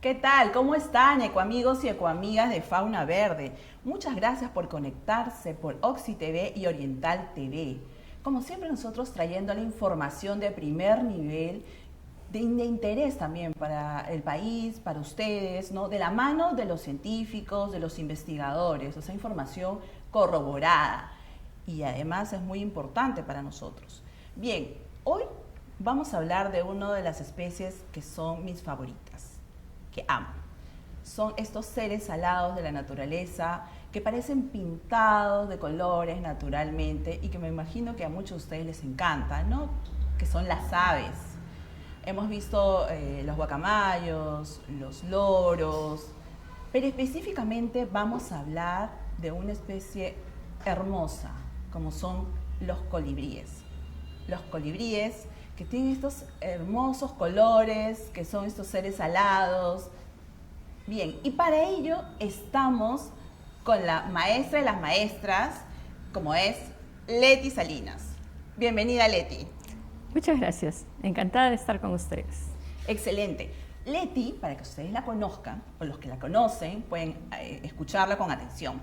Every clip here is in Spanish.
¿Qué tal? ¿Cómo están, ecoamigos y ecoamigas de Fauna Verde? Muchas gracias por conectarse por Oxy TV y Oriental TV. Como siempre, nosotros trayendo la información de primer nivel, de interés también para el país, para ustedes, ¿no? De la mano de los científicos, de los investigadores, esa información corroborada. Y además es muy importante para nosotros. Bien, hoy vamos a hablar de una de las especies que son mis favoritas, que amo. Son estos seres alados de la naturaleza que parecen pintados de colores naturalmente y que me imagino que a muchos de ustedes les encanta, ¿no? Que son las aves. Hemos visto los guacamayos, los loros, pero específicamente vamos a hablar de una especie hermosa, como son los colibríes. Los colibríes que tienen estos hermosos colores, que son estos seres alados. Bien, y para ello estamos con la maestra de las maestras, como es Leti Salinas. Bienvenida, Leti. Muchas gracias, encantada de estar con ustedes. Excelente. Leti, para que ustedes la conozcan, o los que la conocen, pueden escucharla con atención.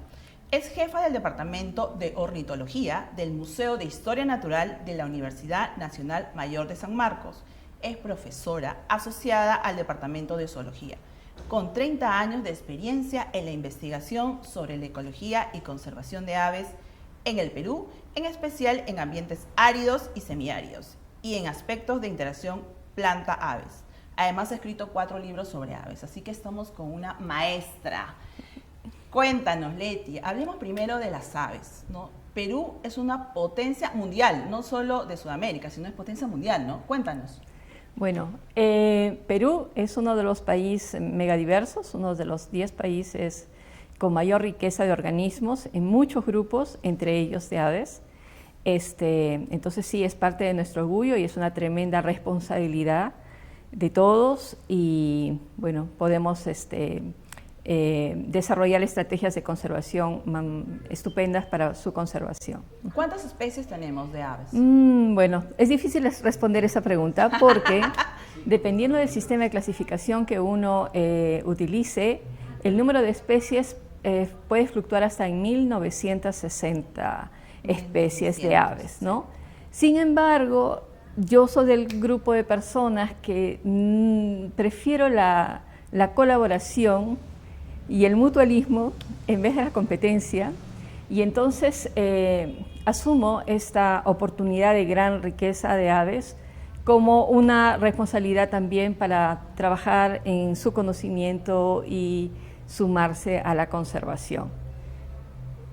Es jefa del Departamento de Ornitología del Museo de Historia Natural de la Universidad Nacional Mayor de San Marcos. Es profesora asociada al Departamento de Zoología, con 30 años de experiencia en la investigación sobre la ecología y conservación de aves en el Perú, en especial en ambientes áridos y semiáridos, y en aspectos de interacción planta-aves. Además ha escrito 4 libros sobre aves, así que estamos con una maestra. Cuéntanos, Leti, hablemos primero de las aves, ¿no? Perú es una potencia mundial, no solo de Sudamérica, sino es potencia mundial, ¿no? Cuéntanos. Bueno, Perú es uno de los países megadiversos, uno de los 10 países con mayor riqueza de organismos en muchos grupos, entre ellos de aves. Entonces sí, es parte de nuestro orgullo y es una tremenda responsabilidad de todos y bueno, podemos desarrollar estrategias de conservación estupendas para su conservación. ¿Cuántas especies tenemos de aves? Bueno, es difícil responder esa pregunta porque dependiendo del sistema de clasificación que uno utilice, el número de especies puede fluctuar hasta en 1960 especies de aves, ¿no? Sin embargo, yo soy del grupo de personas que prefiero la colaboración y el mutualismo en vez de la competencia, y entonces asumo esta oportunidad de gran riqueza de aves como una responsabilidad también para trabajar en su conocimiento y sumarse a la conservación.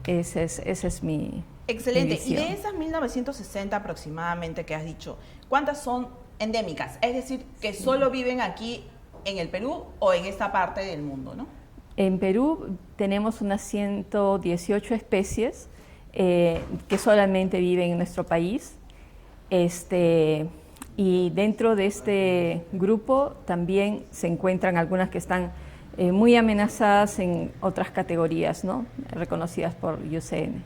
Ese es mi Excelente. visión. Y de esas 1960 aproximadamente que has dicho, ¿cuántas son endémicas? Es decir, que solo viven aquí en el Perú o en esta parte del mundo, ¿no? En Perú tenemos unas 118 especies que solamente viven en nuestro país. Y dentro de este grupo también se encuentran algunas que están muy amenazadas en otras categorías, ¿no? Reconocidas por IUCN.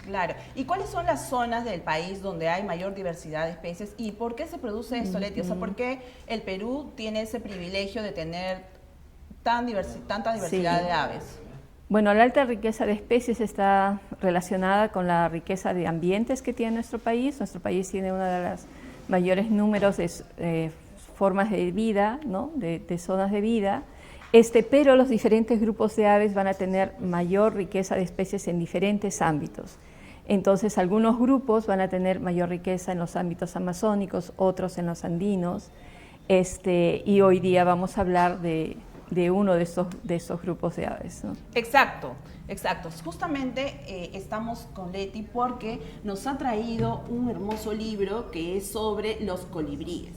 Claro. ¿Y cuáles son las zonas del país donde hay mayor diversidad de especies? ¿Y por qué se produce esto, Leti? O sea, ¿por qué el Perú tiene ese privilegio de tener tanta diversidad de aves? Bueno, la alta riqueza de especies está relacionada con la riqueza de ambientes que tiene nuestro país. Nuestro país tiene uno de los mayores números de formas de vida, ¿no? de zonas de vida, pero los diferentes grupos de aves van a tener mayor riqueza de especies en diferentes ámbitos. Entonces, algunos grupos van a tener mayor riqueza en los ámbitos amazónicos, otros en los andinos, y hoy día vamos a hablar de uno de estos grupos de aves, ¿no? Exacto. Justamente estamos con Leti porque nos ha traído un hermoso libro que es sobre los colibríes,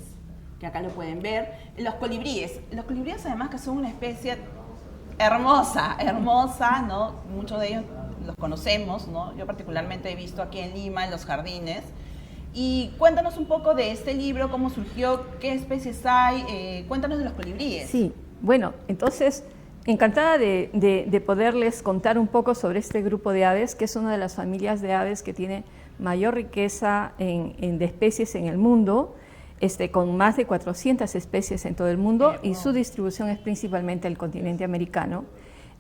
que acá lo pueden ver. Los colibríes además que son una especie hermosa, ¿no? Muchos de ellos los conocemos, ¿no? Yo particularmente he visto aquí en Lima, en los jardines. Y cuéntanos un poco de este libro, cómo surgió, qué especies hay, cuéntanos de los colibríes. Sí, bueno, entonces, encantada de poderles contar un poco sobre este grupo de aves, que es una de las familias de aves que tiene mayor riqueza de especies en el mundo. con más de 400 especies en todo el mundo y su distribución es principalmente el continente americano.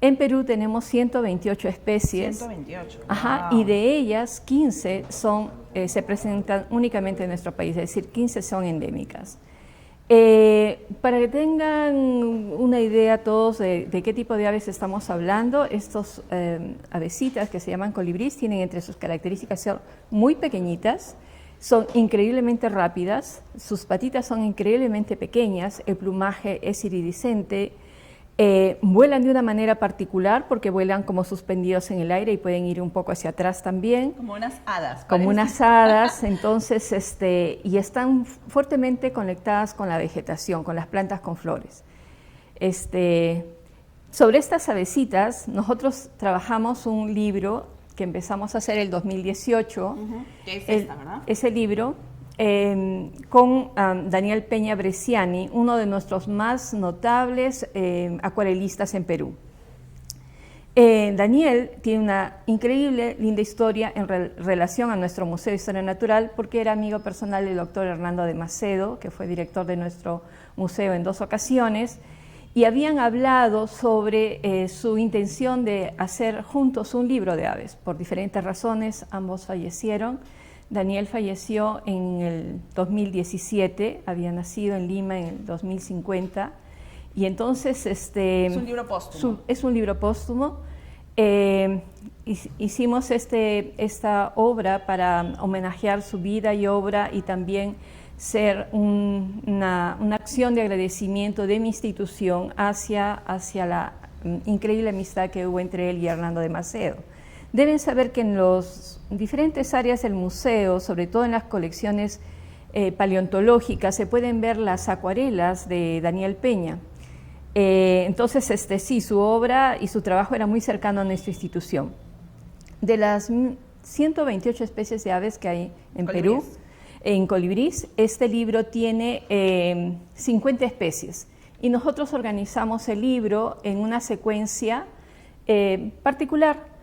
En Perú tenemos 128 especies. 128. Ajá, Wow. y de ellas 15 se presentan únicamente en nuestro país, es decir, 15 son endémicas. Para que tengan una idea todos de qué tipo de aves estamos hablando, estos avecitas que se llaman colibrís tienen entre sus características ser muy pequeñitas, son increíblemente rápidas, sus patitas son increíblemente pequeñas, el plumaje es iridiscente, vuelan de una manera particular porque vuelan como suspendidos en el aire y pueden ir un poco hacia atrás también. Como unas hadas. Como parece. unas hadas, entonces, y están fuertemente conectadas con la vegetación, con las plantas con flores. Sobre estas avecitas, nosotros trabajamos un libro que empezamos a hacer el 2018. Que es esta, ¿verdad? Ese libro con Daniel Peña Bresciani, uno de nuestros más notables acuarelistas en Perú. Daniel tiene una increíble, linda historia en relación a nuestro Museo de Historia Natural porque era amigo personal del doctor Hernando de Macedo, que fue director de nuestro museo en 2 ocasiones, y habían hablado sobre su intención de hacer juntos un libro de aves. Por diferentes razones, ambos fallecieron. Daniel falleció en el 2017, había nacido en Lima en el 2050, y entonces es un libro póstumo. Es un libro póstumo. Hicimos esta obra para homenajear su vida y obra y también ser una acción de agradecimiento de mi institución hacia la increíble amistad que hubo entre él y Hernando de Macedo. Deben saber que en las diferentes áreas del museo, sobre todo en las colecciones paleontológicas, se pueden ver las acuarelas de Daniel Peña. Entonces, sí, su obra y su trabajo era muy cercano a nuestra institución. De las 128 especies de aves que hay en Perú, en colibrís, este libro tiene 50 especies. Y nosotros organizamos el libro en una secuencia particular.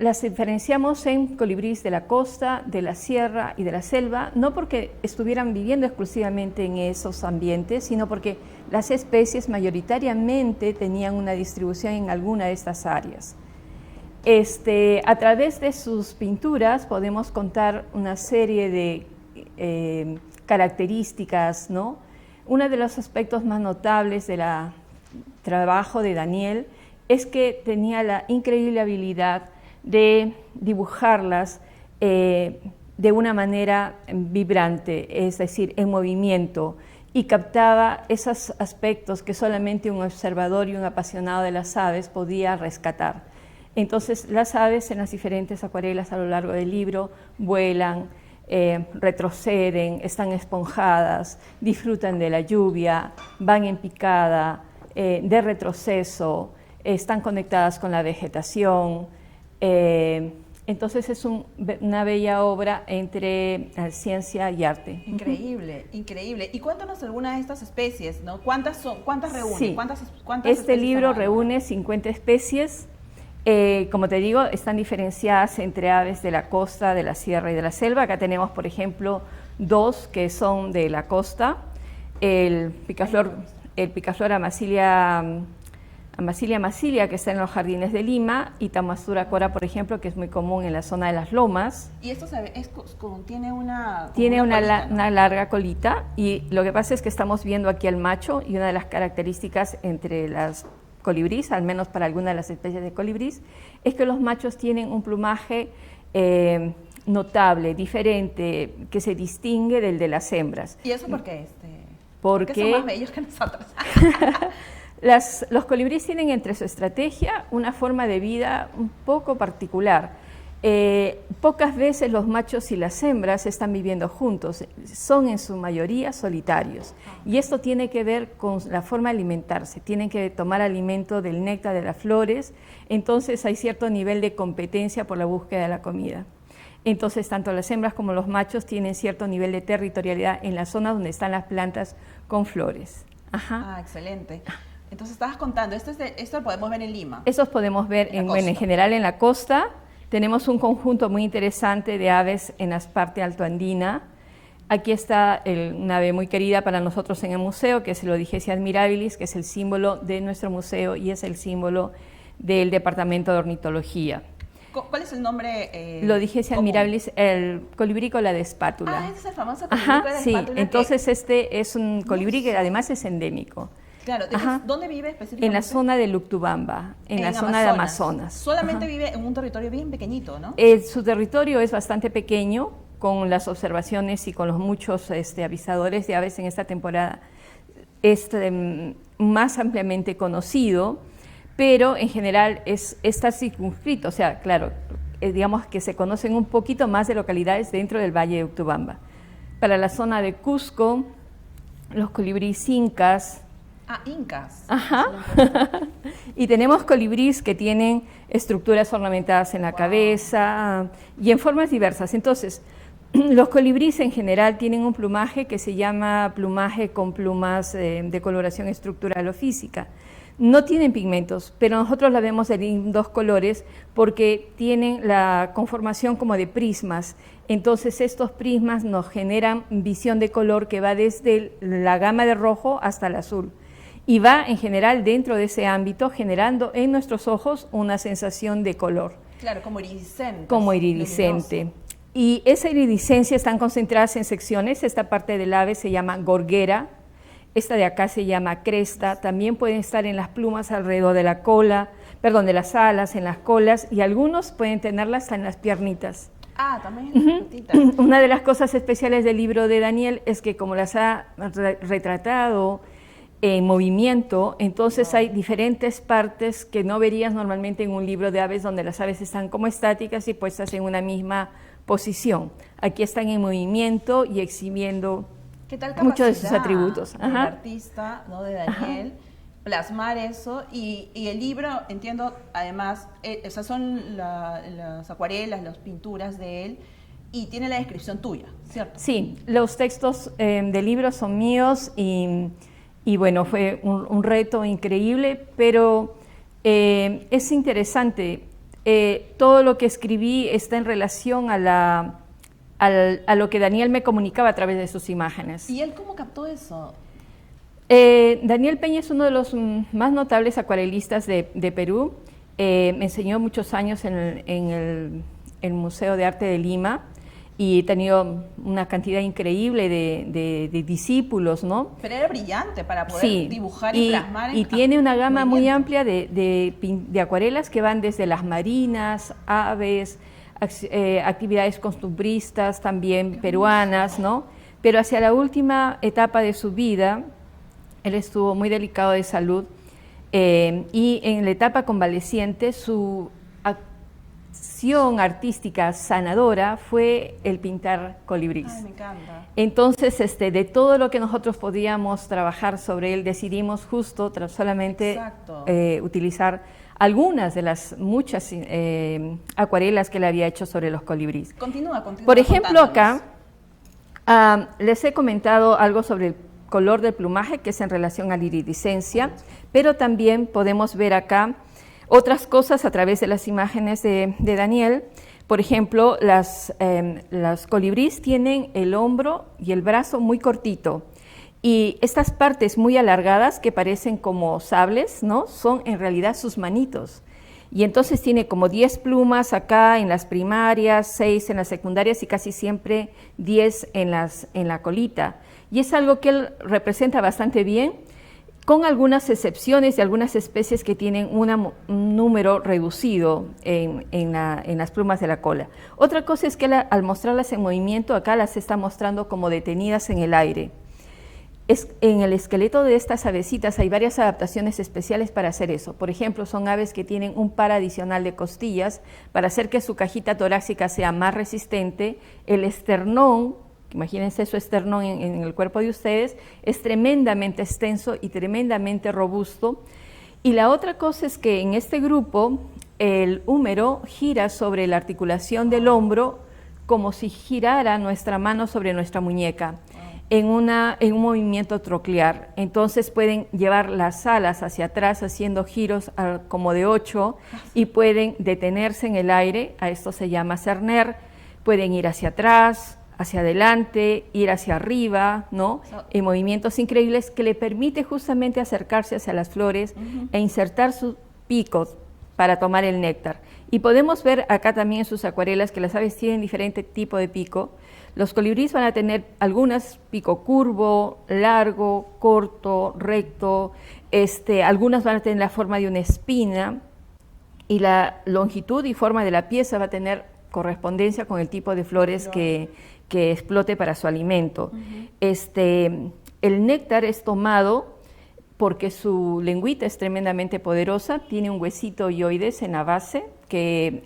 Las diferenciamos en colibrís de la costa, de la sierra y de la selva, no porque estuvieran viviendo exclusivamente en esos ambientes, sino porque las especies mayoritariamente tenían una distribución en alguna de estas áreas. A través de sus pinturas podemos contar una serie de características, ¿no? Uno de los aspectos más notables del trabajo de Daniel es que tenía la increíble habilidad de dibujarlas de una manera vibrante, es decir, en movimiento, y captaba esos aspectos que solamente un observador y un apasionado de las aves podía rescatar. Entonces, las aves en las diferentes acuarelas a lo largo del libro vuelan, retroceden, están esponjadas, disfrutan de la lluvia, van en picada, de retroceso, están conectadas con la vegetación. Entonces es una bella obra entre ciencia y arte. Increíble, increíble. Y cuéntanos alguna de estas especies, ¿no? ¿Cuántas reúne? Sí. ¿Cuántas Este libro reúne 50 especies. Como te digo, están diferenciadas entre aves de la costa, de la sierra y de la selva. Acá tenemos, por ejemplo, 2 que son de la costa. El picaflor Amacilia, que está en los jardines de Lima, y Tamastura cora, por ejemplo, que es muy común en la zona de las lomas. Y esto tiene una... Tiene una colita, ¿no? una larga colita, y lo que pasa es que estamos viendo aquí al macho, y una de las características entre las colibrís, al menos para algunas de las especies de colibrís, es que los machos tienen un plumaje notable, diferente, que se distingue del de las hembras. ¿Y eso por qué? Porque son más bellos que nosotros. Los colibrís tienen entre su estrategia una forma de vida un poco particular. Pocas veces los machos y las hembras están viviendo juntos, son en su mayoría solitarios. Y esto tiene que ver con la forma de alimentarse, tienen que tomar alimento del néctar de las flores, entonces hay cierto nivel de competencia por la búsqueda de la comida. Entonces, tanto las hembras como los machos tienen cierto nivel de territorialidad en las zonas donde están las plantas con flores. Ajá. Ah, excelente. Entonces, estabas contando, esto lo podemos ver en Lima. Estos podemos ver en general en la costa. Tenemos un conjunto muy interesante de aves en la parte altoandina. Aquí está una ave muy querida para nosotros en el museo, que es el Odigesia admirabilis, que es el símbolo de nuestro museo y es el símbolo del Departamento de Ornitología. ¿Cuál es el nombre? El Odigesia admirabilis, el colibrí cola de espátula. Ah, ese es el famoso colibrí cola de espátula. Sí, entonces este es un colibrí que además es endémico. Claro, ¿dónde vive específicamente? En la zona de Luctubamba, en la zona de Amazonas. Solamente vive en un territorio bien pequeñito, ¿no? Su territorio es bastante pequeño, con las observaciones y con los muchos avisadores de aves en esta temporada más ampliamente conocido, pero en general está circunscrito, o sea, claro, digamos que se conocen un poquito más de localidades dentro del Valle de Utubamba. Para la zona de Cusco, los colibríes incas. Ah, incas. Ajá. Y tenemos colibríes que tienen estructuras ornamentadas en la cabeza y en formas diversas. Entonces, los colibríes en general tienen un plumaje que se llama plumaje con plumas de coloración estructural o física. No tienen pigmentos, pero nosotros la vemos en dos colores porque tienen la conformación como de prismas. Entonces estos prismas nos generan visión de color que va desde la gama de rojo hasta el azul. Y va en general dentro de ese ámbito generando en nuestros ojos una sensación de color. Claro, como iridiscente. Como iridiscente. Luminoso. Y esa iridiscencia están concentradas en secciones. Esta parte del ave se llama gorguera, esta de acá se llama cresta. También pueden estar en las plumas alrededor de la cola, perdón, de las alas, en las colas, y algunos pueden tenerlas hasta en las piernitas. Ah, también en las patitas. Una de las cosas especiales del libro de Daniel es que como las ha retratado en movimiento, entonces hay diferentes partes que no verías normalmente en un libro de aves donde las aves están como estáticas y puestas en una misma posición. Aquí están en movimiento y exhibiendo muchos de sus atributos. Del artista, ¿no? De Daniel, plasmar eso y el libro, entiendo, además, esas son las acuarelas, las pinturas de él y tiene la descripción tuya, ¿cierto? Sí, los textos del libro son míos y bueno, fue un reto increíble, pero es interesante. Todo lo que escribí está en relación a lo que Daniel me comunicaba a través de sus imágenes. ¿Y él cómo captó eso? Daniel Peña es uno de los más notables acuarelistas de Perú. Me enseñó muchos años en el Museo de Arte de Lima y he tenido una cantidad increíble de discípulos, ¿no? Pero era brillante para poder dibujar y plasmar. Y tiene una gama muy amplia de acuarelas que van desde las marinas, aves, actividades costumbristas también peruanas, ¿no? Pero hacia la última etapa de su vida, él estuvo muy delicado de salud y en la etapa convaleciente su acción artística sanadora fue el pintar colibríes. Ay, me encanta. Entonces, de todo lo que nosotros podíamos trabajar sobre él, decidimos justo solamente utilizar algunas de las muchas acuarelas que él había hecho sobre los colibríes. Continúa. Por ejemplo, acá les he comentado algo sobre el color del plumaje, que es en relación a la iridiscencia, pero también podemos ver acá otras cosas a través de las imágenes de Daniel. Por ejemplo, las colibríes tienen el hombro y el brazo muy cortito, y estas partes muy alargadas que parecen como sables, ¿no? Son en realidad sus manitos. Y entonces tiene como 10 plumas acá en las primarias, 6 en las secundarias y casi siempre 10 en la colita. Y es algo que él representa bastante bien, con algunas excepciones de algunas especies que tienen un número reducido en las plumas de la cola. Otra cosa es que él, al mostrarlas en movimiento, acá las está mostrando como detenidas en el aire. En el esqueleto de estas avecitas hay varias adaptaciones especiales para hacer eso. Por ejemplo, son aves que tienen un par adicional de costillas para hacer que su cajita torácica sea más resistente. El esternón, imagínense su esternón en el cuerpo de ustedes, es tremendamente extenso y tremendamente robusto. Y la otra cosa es que en este grupo el húmero gira sobre la articulación del hombro como si girara nuestra mano sobre nuestra muñeca. En un movimiento troclear. Entonces pueden llevar las alas hacia atrás haciendo giros como de 8 y pueden detenerse en el aire, a esto se llama cerner, pueden ir hacia atrás, hacia adelante, ir hacia arriba, ¿no? En movimientos increíbles que le permite justamente acercarse hacia las flores e insertar sus picos para tomar el néctar. Y podemos ver acá también en sus acuarelas que las aves tienen diferente tipo de pico. Los colibríes van a tener algunas pico curvo, largo, corto, recto, algunas van a tener la forma de una espina, y la longitud y forma de la pieza va a tener correspondencia con el tipo de flores que explote para su alimento. El néctar es tomado porque su lengüita es tremendamente poderosa, tiene un huesito hyoides en la base que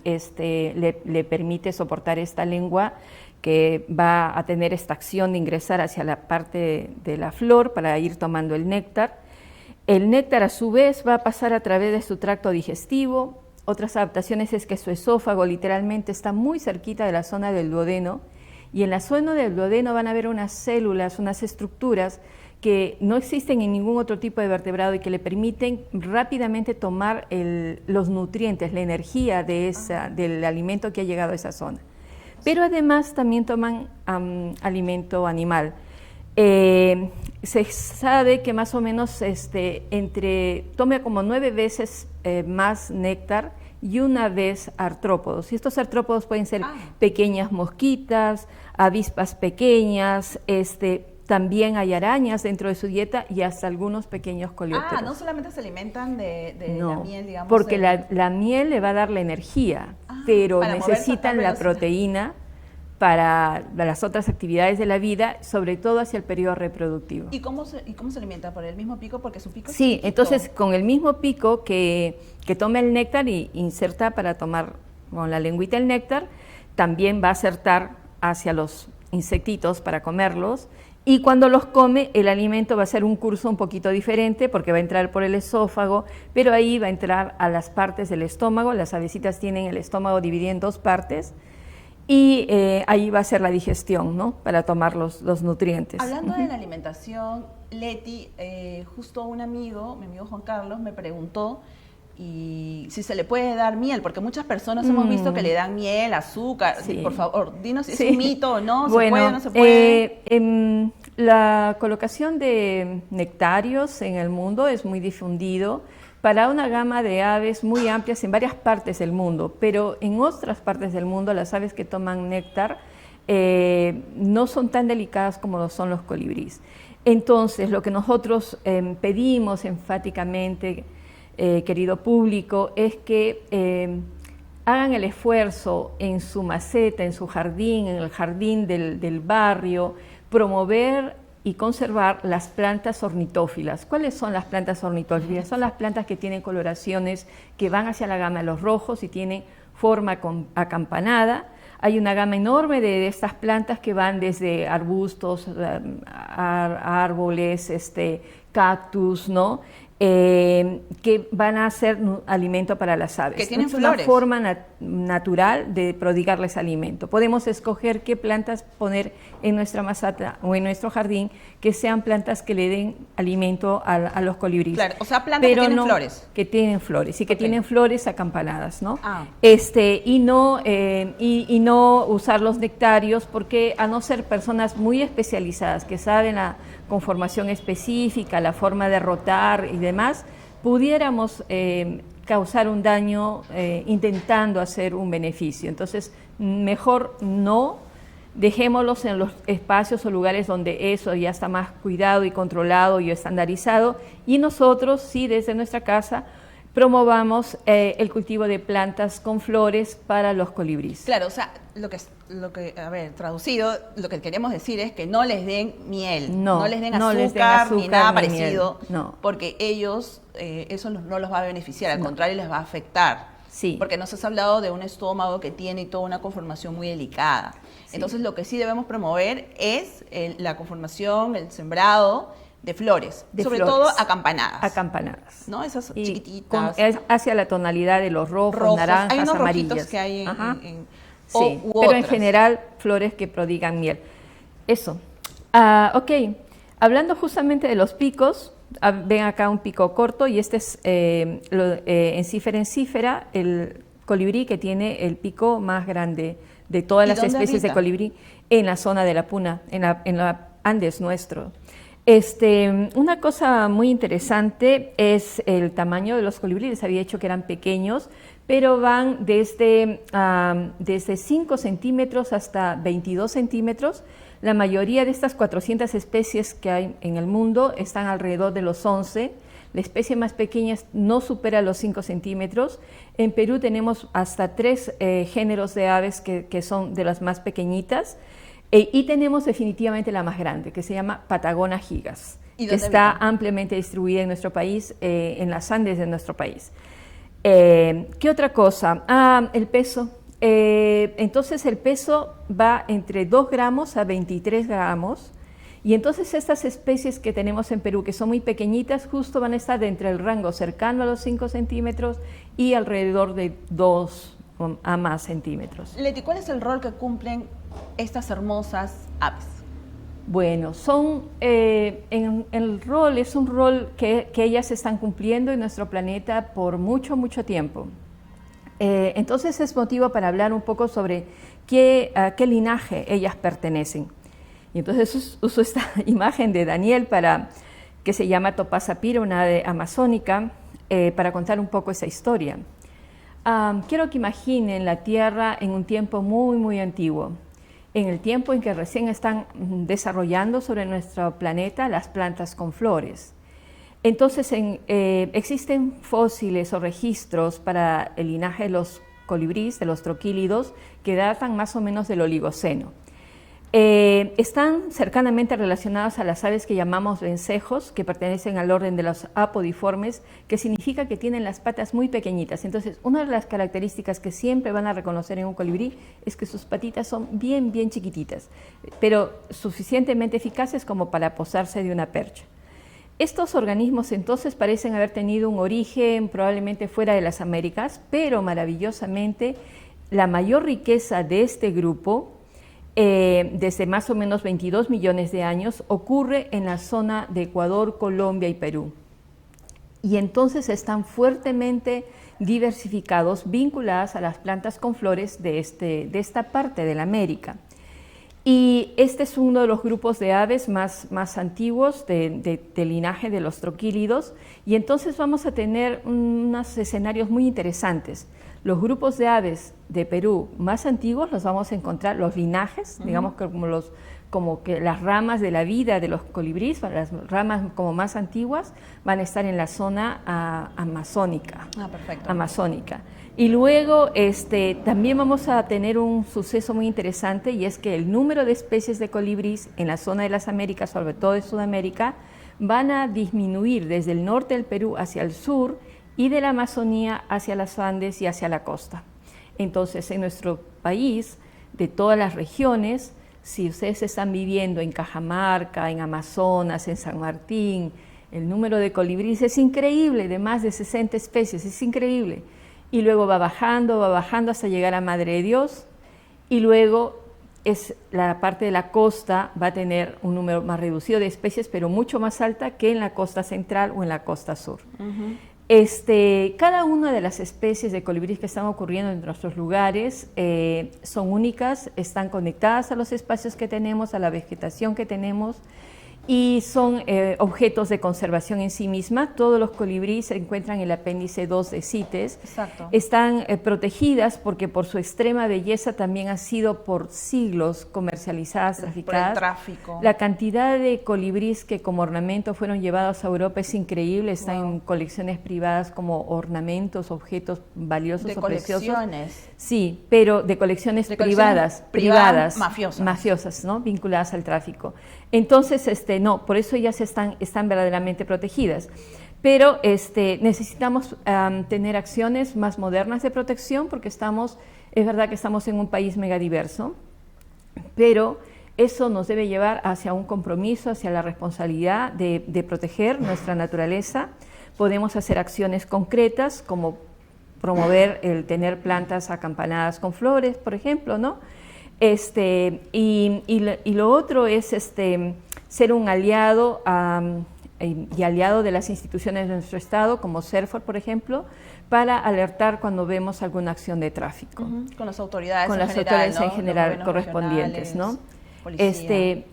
le permite soportar esta lengua que va a tener esta acción de ingresar hacia la parte de la flor para ir tomando el néctar. El néctar a su vez va a pasar a través de su tracto digestivo. Otras adaptaciones es que su esófago literalmente está muy cerquita de la zona del duodeno, y en la zona del duodeno van a haber unas células, unas estructuras que no existen en ningún otro tipo de vertebrado y que le permiten rápidamente tomar los nutrientes, la energía del alimento que ha llegado a esa zona. Pero además también toman alimento animal. Se sabe que más o menos toma como 9 veces más néctar y una vez artrópodos. Y estos artrópodos pueden ser pequeñas mosquitas, avispas pequeñas, también hay arañas dentro de su dieta y hasta algunos pequeños coleópteros. No solamente se alimentan de la miel, digamos. Porque la miel le va a dar la energía, pero necesitan la proteína para las otras actividades de la vida, sobre todo hacia el periodo reproductivo. ¿Y cómo se alimenta? ¿Por el mismo pico? Porque su pico es Sí, chiquito. entonces con el mismo pico que toma el néctar y inserta para tomar con la lengüita el néctar, también va a acertar hacia los insectitos para comerlos, y cuando los come el alimento va a ser un curso un poquito diferente porque va a entrar por el esófago, pero ahí va a entrar a las partes del estómago. Las avecitas tienen el estómago dividido en 2 partes, y ahí va a ser la digestión, ¿no? Para tomar los nutrientes. Hablando de la alimentación, Leti, justo un amigo, mi amigo Juan Carlos, me preguntó y si se le puede dar miel, porque muchas personas hemos visto que le dan miel, azúcar. Sí. Por favor, dinos si es un mito o no, bueno, ¿se puede o no se puede? La colocación de nectarios en el mundo es muy difundido para una gama de aves muy amplias en varias partes del mundo, pero en otras partes del mundo las aves que toman néctar no son tan delicadas como lo son los colibríes. Entonces, lo que nosotros pedimos enfáticamente, querido público, es que hagan el esfuerzo en su maceta, en su jardín, en el jardín del barrio, promover y conservar las plantas ornitófilas. ¿Cuáles son las plantas ornitófilas? Son las plantas que tienen coloraciones que van hacia la gama de los rojos y tienen forma acampanada. Hay una gama enorme de estas plantas que van desde arbustos, árboles, cactus, ¿no? Que van a ser alimento para las aves. Que tienen flores. Es una forma natural de prodigarles alimento. Podemos escoger qué plantas poner en nuestra maceta o en nuestro jardín que sean plantas que le den alimento a los colibríes. Claro, o sea, plantas que tienen flores. Que tienen flores y que tienen flores acampanadas, ¿no? Y no usar los nectarios, porque a no ser personas muy especializadas que saben la conformación específica, la forma de rotar y demás, pudiéramos causar un daño intentando hacer un beneficio. Entonces, mejor no, dejémoslos en los espacios o lugares donde eso ya está más cuidado y controlado y estandarizado, y nosotros, sí, desde nuestra casa, promovamos el cultivo de plantas con flores para los colibríes. Claro, o sea, traducido, lo que queremos decir es que no les den miel, no les den azúcar ni nada parecido, porque ellos, eso no los va a beneficiar, al contrario, les va a afectar. Sí. Porque nos has hablado de un estómago que tiene toda una conformación muy delicada. Sí. Entonces, lo que sí debemos promover es la conformación, el sembrado de flores, sobre todo acampanadas. Acampanadas. ¿No? Esas chiquititas. Hacia la tonalidad de los rojos, naranjas, hay unos amarillas. Que hay sí, pero en general flores que prodigan miel. Eso. Ok, hablando justamente de los picos, ven acá un pico corto y este es Encifera encifera, el colibrí que tiene el pico más grande de todas las dónde especies habita? de colibrí en la zona de la Puna, en la Andes nuestro. Una cosa muy interesante es el tamaño de los colibríes. Había dicho que eran pequeños, pero van desde 5 centímetros hasta 22 centímetros. La mayoría de estas 400 especies que hay en el mundo están alrededor de los 11. La especie más pequeña no supera los 5 centímetros. En Perú tenemos hasta 3 géneros de aves que son de las más pequeñitas. Y tenemos definitivamente la más grande, que se llama Patagona gigas, que está ampliamente distribuida en nuestro país, en las Andes de nuestro país. ¿Qué otra cosa? El peso. Entonces el peso va entre 2 gramos a 23 gramos. Y entonces estas especies que tenemos en Perú, que son muy pequeñitas, justo van a estar entre el rango cercano a los 5 centímetros y alrededor de 2 a más centímetros. Leti, ¿cuál es el rol que cumplen estas hermosas aves? Bueno, el rol es un rol que ellas están cumpliendo en nuestro planeta por mucho, mucho tiempo. Entonces es motivo para hablar un poco sobre a qué linaje ellas pertenecen. Y entonces uso esta imagen de Daniel que se llama Topaz pira, una ave amazónica, para contar un poco esa historia. Quiero que imaginen la Tierra en un tiempo muy, muy antiguo, en el tiempo en que recién están desarrollando sobre nuestro planeta las plantas con flores. Entonces existen fósiles o registros para el linaje de los colibríes, de los troquílidos, que datan más o menos del Oligoceno. Están cercanamente relacionados a las aves que llamamos vencejos, que pertenecen al orden de los apodiformes, que significa que tienen las patas muy pequeñitas. Entonces, una de las características que siempre van a reconocer en un colibrí es que sus patitas son bien, bien chiquititas, pero suficientemente eficaces como para posarse de una percha. Estos organismos entonces parecen haber tenido un origen probablemente fuera de las Américas, pero maravillosamente la mayor riqueza de este grupo desde más o menos 22 millones de años, ocurre en la zona de Ecuador, Colombia y Perú. Y entonces están fuertemente diversificados, vinculadas a las plantas con flores de esta parte de la América. Y este es uno de los grupos de aves más antiguos del linaje de los troquílidos, y entonces vamos a tener unos escenarios muy interesantes. Los grupos de aves de Perú más antiguos los vamos a encontrar, los linajes, digamos como que las ramas de la vida de los colibríes, las ramas como más antiguas, van a estar en la zona amazónica. Perfecto. Amazónica. Y luego también vamos a tener un suceso muy interesante, y es que el número de especies de colibríes en la zona de las Américas, sobre todo de Sudamérica, van a disminuir desde el norte del Perú hacia el sur, y de la Amazonía hacia las Andes y hacia la costa. Entonces, en nuestro país, de todas las regiones, si ustedes están viviendo en Cajamarca, en Amazonas, en San Martín, el número de colibríes es increíble, de más de 60 especies, es increíble. Y luego va bajando hasta llegar a Madre de Dios, y luego la parte de la costa va a tener un número más reducido de especies, pero mucho más alta que en la costa central o en la costa sur. Cada una de las especies de colibríes que están ocurriendo en nuestros lugares son únicas, están conectadas a los espacios que tenemos, a la vegetación que tenemos, y son objetos de conservación en sí misma. Todos los colibríes se encuentran en el apéndice 2 de CITES. Exacto. Están protegidas porque por su extrema belleza también han sido por siglos comercializadas, traficadas. Por el tráfico. La cantidad de colibríes que como ornamento fueron llevados a Europa es increíble. Están en colecciones privadas como ornamentos, objetos valiosos o preciosos. De colecciones. Sí, pero de colecciones privadas, mafiosas, ¿no? Vinculadas al tráfico. Entonces, no, por eso ellas están verdaderamente protegidas. Pero necesitamos tener acciones más modernas de protección, porque es verdad que estamos en un país megadiverso, pero eso nos debe llevar hacia un compromiso, hacia la responsabilidad de proteger nuestra naturaleza. Podemos hacer acciones concretas, como promover el tener plantas acampanadas con flores, por ejemplo, ¿no? Y lo otro es ser un aliado y aliado de las instituciones de nuestro Estado, como CERFOR, por ejemplo, para alertar cuando vemos alguna acción de tráfico. Con las autoridades con en las general, autoridades en general correspondientes, ¿no?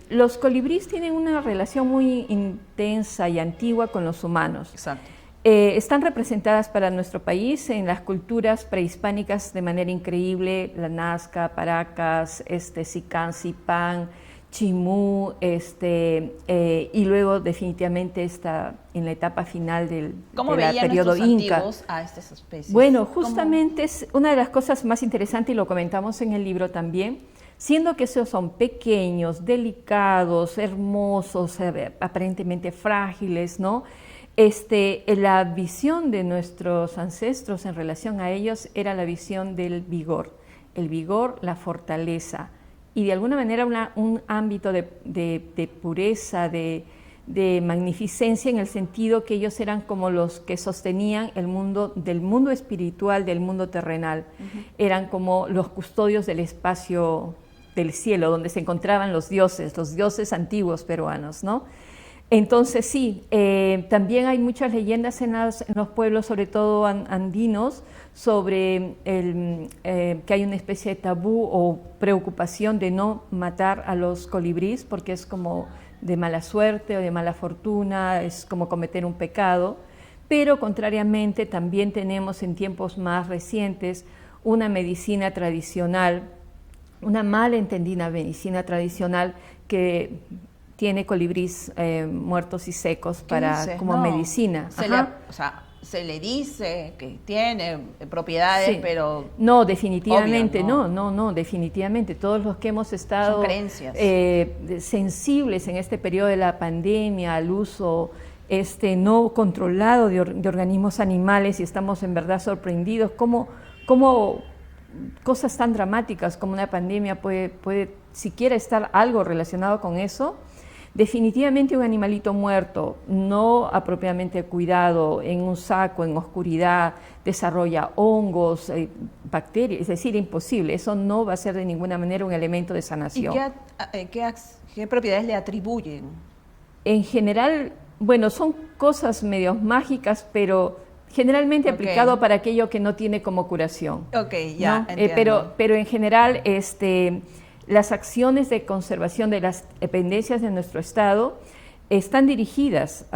Los colibríes tienen una relación muy intensa y antigua con los humanos. Exacto. Están representadas para nuestro país en las culturas prehispánicas de manera increíble: la Nazca, Paracas, Sicán, Zipán, Chimú, y luego definitivamente en la etapa final del periodo inca. A estas especies? Bueno, justamente es una de las cosas más interesantes, y lo comentamos en el libro también, siendo que esos son pequeños, delicados, hermosos, aparentemente frágiles, ¿no? La visión de nuestros ancestros en relación a ellos era la visión del vigor, el vigor, la fortaleza, y de alguna manera un ámbito de pureza, de magnificencia, en el sentido que ellos eran como los que sostenían el mundo, del mundo espiritual, del mundo terrenal. Eran como los custodios del espacio del cielo, donde se encontraban los dioses antiguos peruanos, ¿no? Entonces sí, también hay muchas leyendas en los pueblos, sobre todo andinos, sobre que hay una especie de tabú o preocupación de no matar a los colibríes, porque es como de mala suerte o de mala fortuna, es como cometer un pecado. Pero contrariamente también tenemos en tiempos más recientes una medicina tradicional, una mal entendida medicina tradicional que tiene colibríes muertos y secos como medicina. Se le dice que tiene propiedades, sí, pero... No, definitivamente, obvio, no, definitivamente. Todos los que hemos estado sensibles en este periodo de la pandemia al uso no controlado de organismos animales, y estamos en verdad sorprendidos cómo cosas tan dramáticas como una pandemia puede siquiera estar algo relacionado con eso. Definitivamente un animalito muerto, no apropiadamente cuidado, en un saco, en oscuridad, desarrolla hongos, bacterias, es decir, imposible. Eso no va a ser de ninguna manera un elemento de sanación. ¿Y qué propiedades le atribuyen? En general, bueno, son cosas medio mágicas, pero generalmente aplicado para aquello que no tiene como curación. Ok, ya, ¿no? Pero en general, las acciones de conservación de las dependencias de nuestro Estado están dirigidas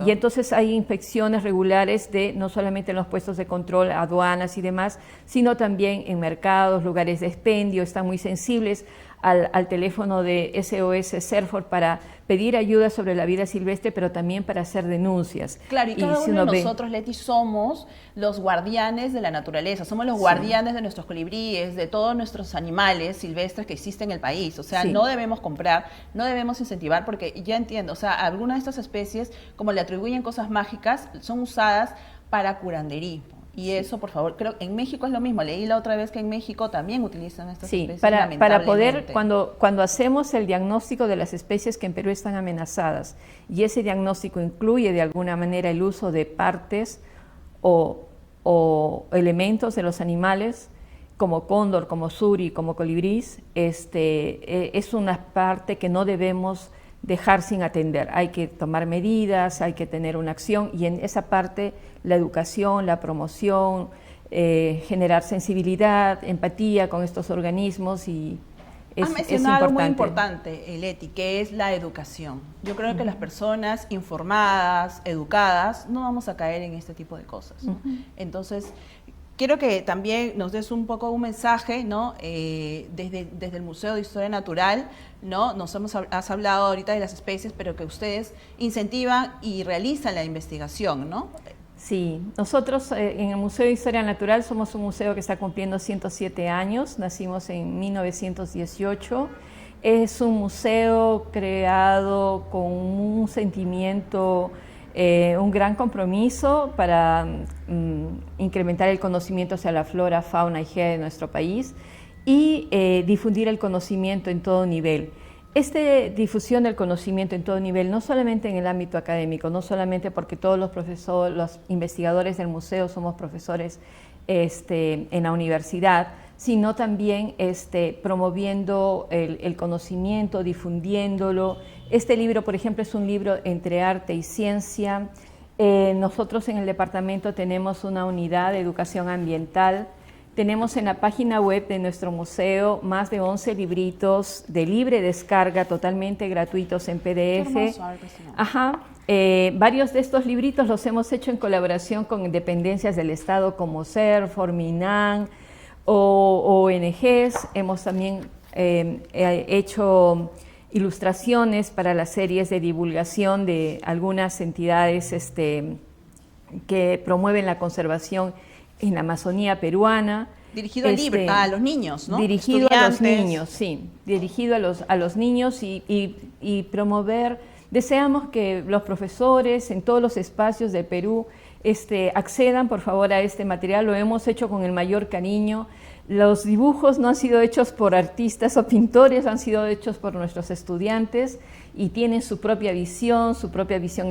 y entonces hay inspecciones regulares no solamente en los puestos de control, aduanas y demás, sino también en mercados, lugares de expendio. Están muy sensibles al teléfono de SOS CERFOR para pedir ayuda sobre la vida silvestre, pero también para hacer denuncias. Claro, y cada uno de nosotros, Leti, somos los guardianes de la naturaleza, somos los guardianes de nuestros colibríes, de todos nuestros animales silvestres que existen en el país. O sea, no debemos comprar, no debemos incentivar, porque ya entiendo, o sea, algunas de estas especies, como le atribuyen cosas mágicas, son usadas para curanderismo. Y eso, por favor, creo que en México es lo mismo. Leí la otra vez que en México también utilizan estas especies. Para poder, cuando hacemos el diagnóstico de las especies que en Perú están amenazadas, y ese diagnóstico incluye de alguna manera el uso de partes o elementos de los animales, como cóndor, como suri, como colibrís, es una parte que no debemos dejar sin atender. Hay que tomar medidas, hay que tener una acción, y en esa parte la educación, la promoción, generar sensibilidad, empatía con estos organismos, y has mencionado algo muy importante, Leti, que es la educación. Yo creo que las personas informadas, educadas, no vamos a caer en este tipo de cosas, ¿no? Entonces, quiero que también nos des un poco un mensaje, ¿no? Desde el Museo de Historia Natural, ¿no? Has hablado ahorita de las especies, pero que ustedes incentivan y realizan la investigación, ¿no? Sí, nosotros en el Museo de Historia Natural somos un museo que está cumpliendo 107 años, nacimos en 1918. Es un museo creado con un sentimiento, un gran compromiso para incrementar el conocimiento hacia la flora, fauna y gea de nuestro país, y difundir el conocimiento en todo nivel. Esta difusión del conocimiento en todo nivel, no solamente en el ámbito académico, no solamente porque todos los profesores, los investigadores del museo somos profesores en la universidad, sino también promoviendo el conocimiento, difundiéndolo. Este libro, por ejemplo, es un libro entre arte y ciencia. Nosotros en el departamento tenemos una unidad de educación ambiental. Tenemos en la página web de nuestro museo más de 11 libritos de libre descarga, totalmente gratuitos en PDF. Ajá. Varios de estos libritos los hemos hecho en colaboración con dependencias del Estado como SER, Forminan o ONGs. Hemos también hecho ilustraciones para las series de divulgación de algunas entidades que promueven la conservación en la Amazonía peruana. Dirigido a los niños, ¿no? Dirigido a los niños, sí. Dirigido a los niños y promover. Deseamos que los profesores en todos los espacios de Perú accedan, por favor, a este material. Lo hemos hecho con el mayor cariño. Los dibujos no han sido hechos por artistas o pintores, han sido hechos por nuestros estudiantes y tienen su propia visión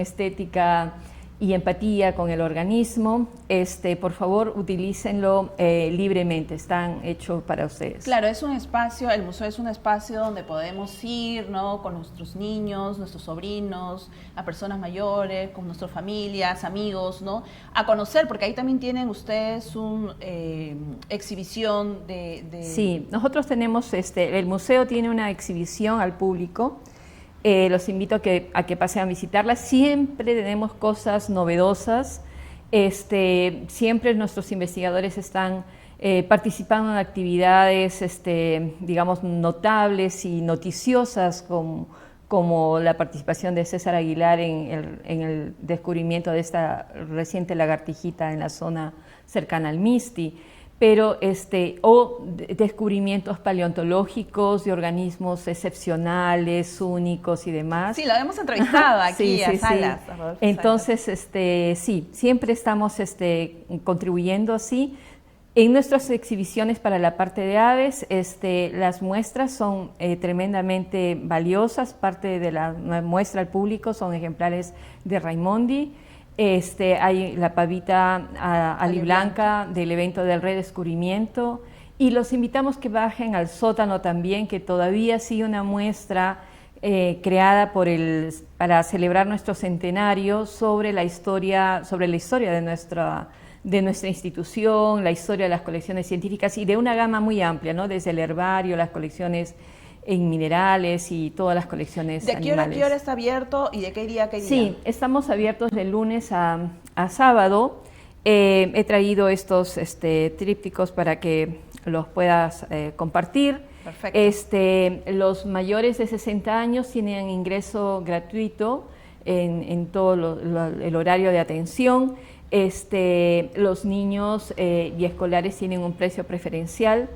estética y empatía con el organismo. Por favor, utilícenlo libremente, están hechos para ustedes. Claro, es un espacio, el museo es un espacio donde podemos ir, ¿no?, con nuestros niños, nuestros sobrinos, a personas mayores, con nuestras familias, amigos, ¿no?, a conocer, porque ahí también tienen ustedes una exhibición de... Sí, nosotros tenemos, el museo tiene una exhibición al público. Los invito a que pasen a visitarla. Siempre tenemos cosas novedosas. Siempre nuestros investigadores están participando en actividades, digamos, notables y noticiosas, como la participación de César Aguilar en el descubrimiento de esta reciente lagartijita en la zona cercana al Misti. Pero descubrimientos paleontológicos de organismos excepcionales, únicos y demás. Sí, lo hemos entrevistado aquí a Salas. Sí. Entonces, sí, siempre estamos contribuyendo así. En nuestras exhibiciones para la parte de aves, las muestras son tremendamente valiosas. Parte de la muestra al público son ejemplares de Raimondi. Hay la pavita aliblanca del evento del redescubrimiento, y los invitamos que bajen al sótano también, que todavía sigue una muestra creada para celebrar nuestro centenario sobre la historia de nuestra institución, la historia de las colecciones científicas y de una gama muy amplia, ¿no?, desde el herbario, las colecciones en minerales y todas las colecciones animales. ¿De qué hora a qué hora está abierto y de qué día a qué día? Sí, estamos abiertos de lunes a sábado. He traído estos trípticos para que los puedas compartir. Perfecto. Los mayores de 60 años tienen ingreso gratuito en todo el horario de atención. Los niños y escolares tienen un precio preferencial.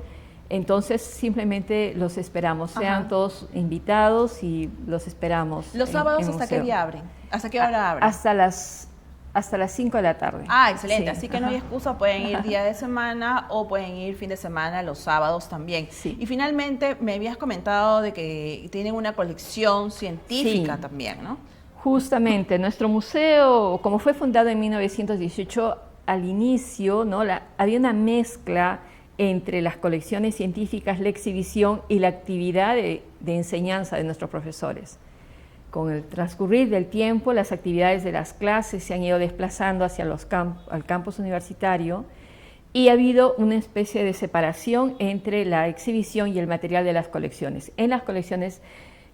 Entonces, simplemente los esperamos. Sean todos invitados y los esperamos. ¿Los sábados hasta qué día abren? ¿Hasta qué hora abren? Hasta las 5 de la tarde. Ah, excelente. Sí. Así que no hay Ajá. excusa, pueden ir día de semana o pueden ir fin de semana, los sábados también. Sí. Y finalmente, me habías comentado de que tienen una colección científica también, ¿no? Justamente, nuestro museo, como fue fundado en 1918, al inicio, ¿no?, había una mezcla entre las colecciones científicas, la exhibición y la actividad de enseñanza de nuestros profesores. Con el transcurrir del tiempo, las actividades de las clases se han ido desplazando hacia al campus universitario, y ha habido una especie de separación entre la exhibición y el material de las colecciones. En las colecciones,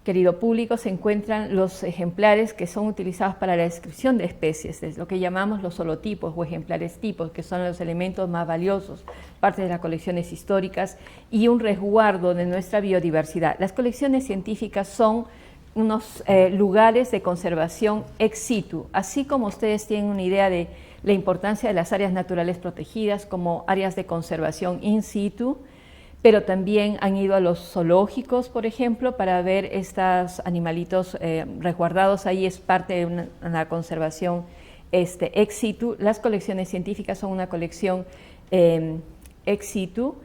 querido público, se encuentran los ejemplares que son utilizados para la descripción de especies, es lo que llamamos los holotipos o ejemplares tipos, que son los elementos más valiosos, parte de las colecciones históricas y un resguardo de nuestra biodiversidad. Las colecciones científicas son unos lugares de conservación ex situ, así como ustedes tienen una idea de la importancia de las áreas naturales protegidas como áreas de conservación in situ, pero también han ido a los zoológicos, por ejemplo, para ver estos animalitos resguardados. Ahí es parte de una conservación ex situ. Las colecciones científicas son una colección ex situ,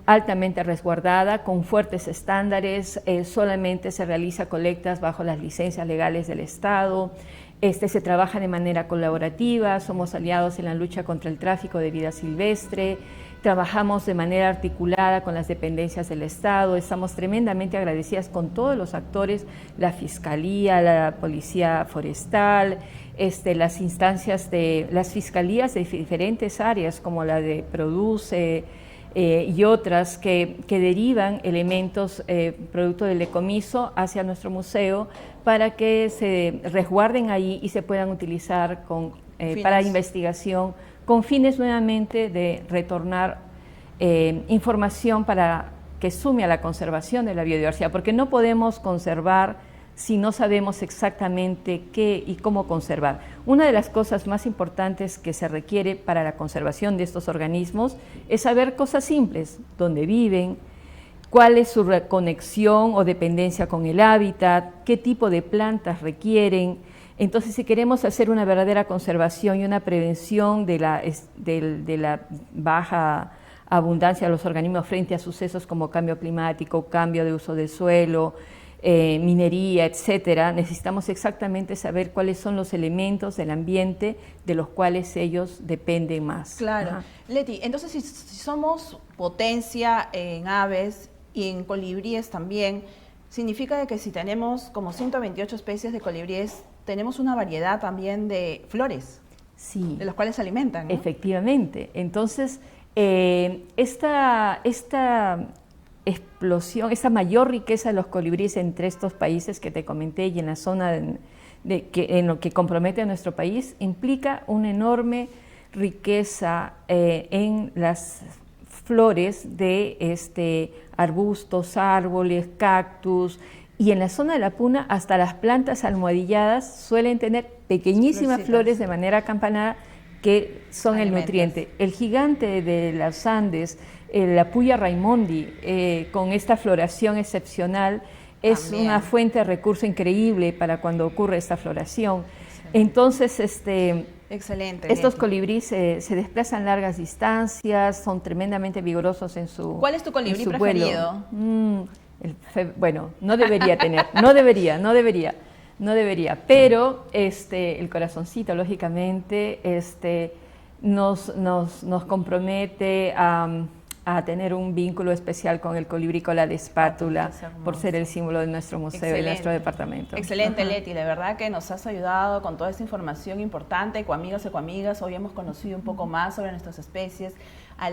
altamente resguardada, con fuertes estándares. Solamente se realiza colectas bajo las licencias legales del Estado. Se trabaja de manera colaborativa, somos aliados en la lucha contra el tráfico de vida silvestre. Trabajamos de manera articulada con las dependencias del Estado, estamos tremendamente agradecidas con todos los actores, la Fiscalía, la Policía Forestal, las instancias de las fiscalías de diferentes áreas como la de Produce y otras que derivan elementos producto del decomiso hacia nuestro museo para que se resguarden ahí y se puedan utilizar para investigación, con fines nuevamente de retornar información para que sume a la conservación de la biodiversidad, porque no podemos conservar si no sabemos exactamente qué y cómo conservar. Una de las cosas más importantes que se requiere para la conservación de estos organismos es saber cosas simples, dónde viven, cuál es su conexión o dependencia con el hábitat, qué tipo de plantas requieren. Entonces, si queremos hacer una verdadera conservación y una prevención de la baja abundancia de los organismos frente a sucesos como cambio climático, cambio de uso del suelo, minería, etcétera, necesitamos exactamente saber cuáles son los elementos del ambiente de los cuales ellos dependen más. Claro. Ajá. Leti, entonces si somos potencia en aves y en colibríes también, significa de que si tenemos como 128 especies de colibríes, tenemos una variedad también de flores, sí, de los cuales se alimentan, ¿no? Efectivamente. Entonces, esta explosión, esta mayor riqueza de los colibríes entre estos países que te comenté y en la zona en lo que compromete a nuestro país, implica una enorme riqueza en las flores de arbustos, árboles, cactus, y en la zona de la Puna hasta las plantas almohadilladas suelen tener pequeñísimas flores de manera acampanada que son el nutriente. El gigante de los Andes, la Puya Raimondi, con esta floración excepcional, es también una fuente de recurso increíble para cuando ocurre esta floración. Entonces, excelente, estos colibríes se desplazan largas distancias, son tremendamente vigorosos en su ¿Cuál es tu colibrí preferido? Bueno, no debería tener, no debería, pero el corazoncito, lógicamente, nos compromete a tener un vínculo especial con el colibrí cola de espátula, por ser el símbolo de nuestro museo y nuestro departamento. Excelente, Leti, la verdad que nos has ayudado con toda esta información importante. Ecoamigas, ecoamigas, hoy hemos conocido un poco más sobre nuestras especies,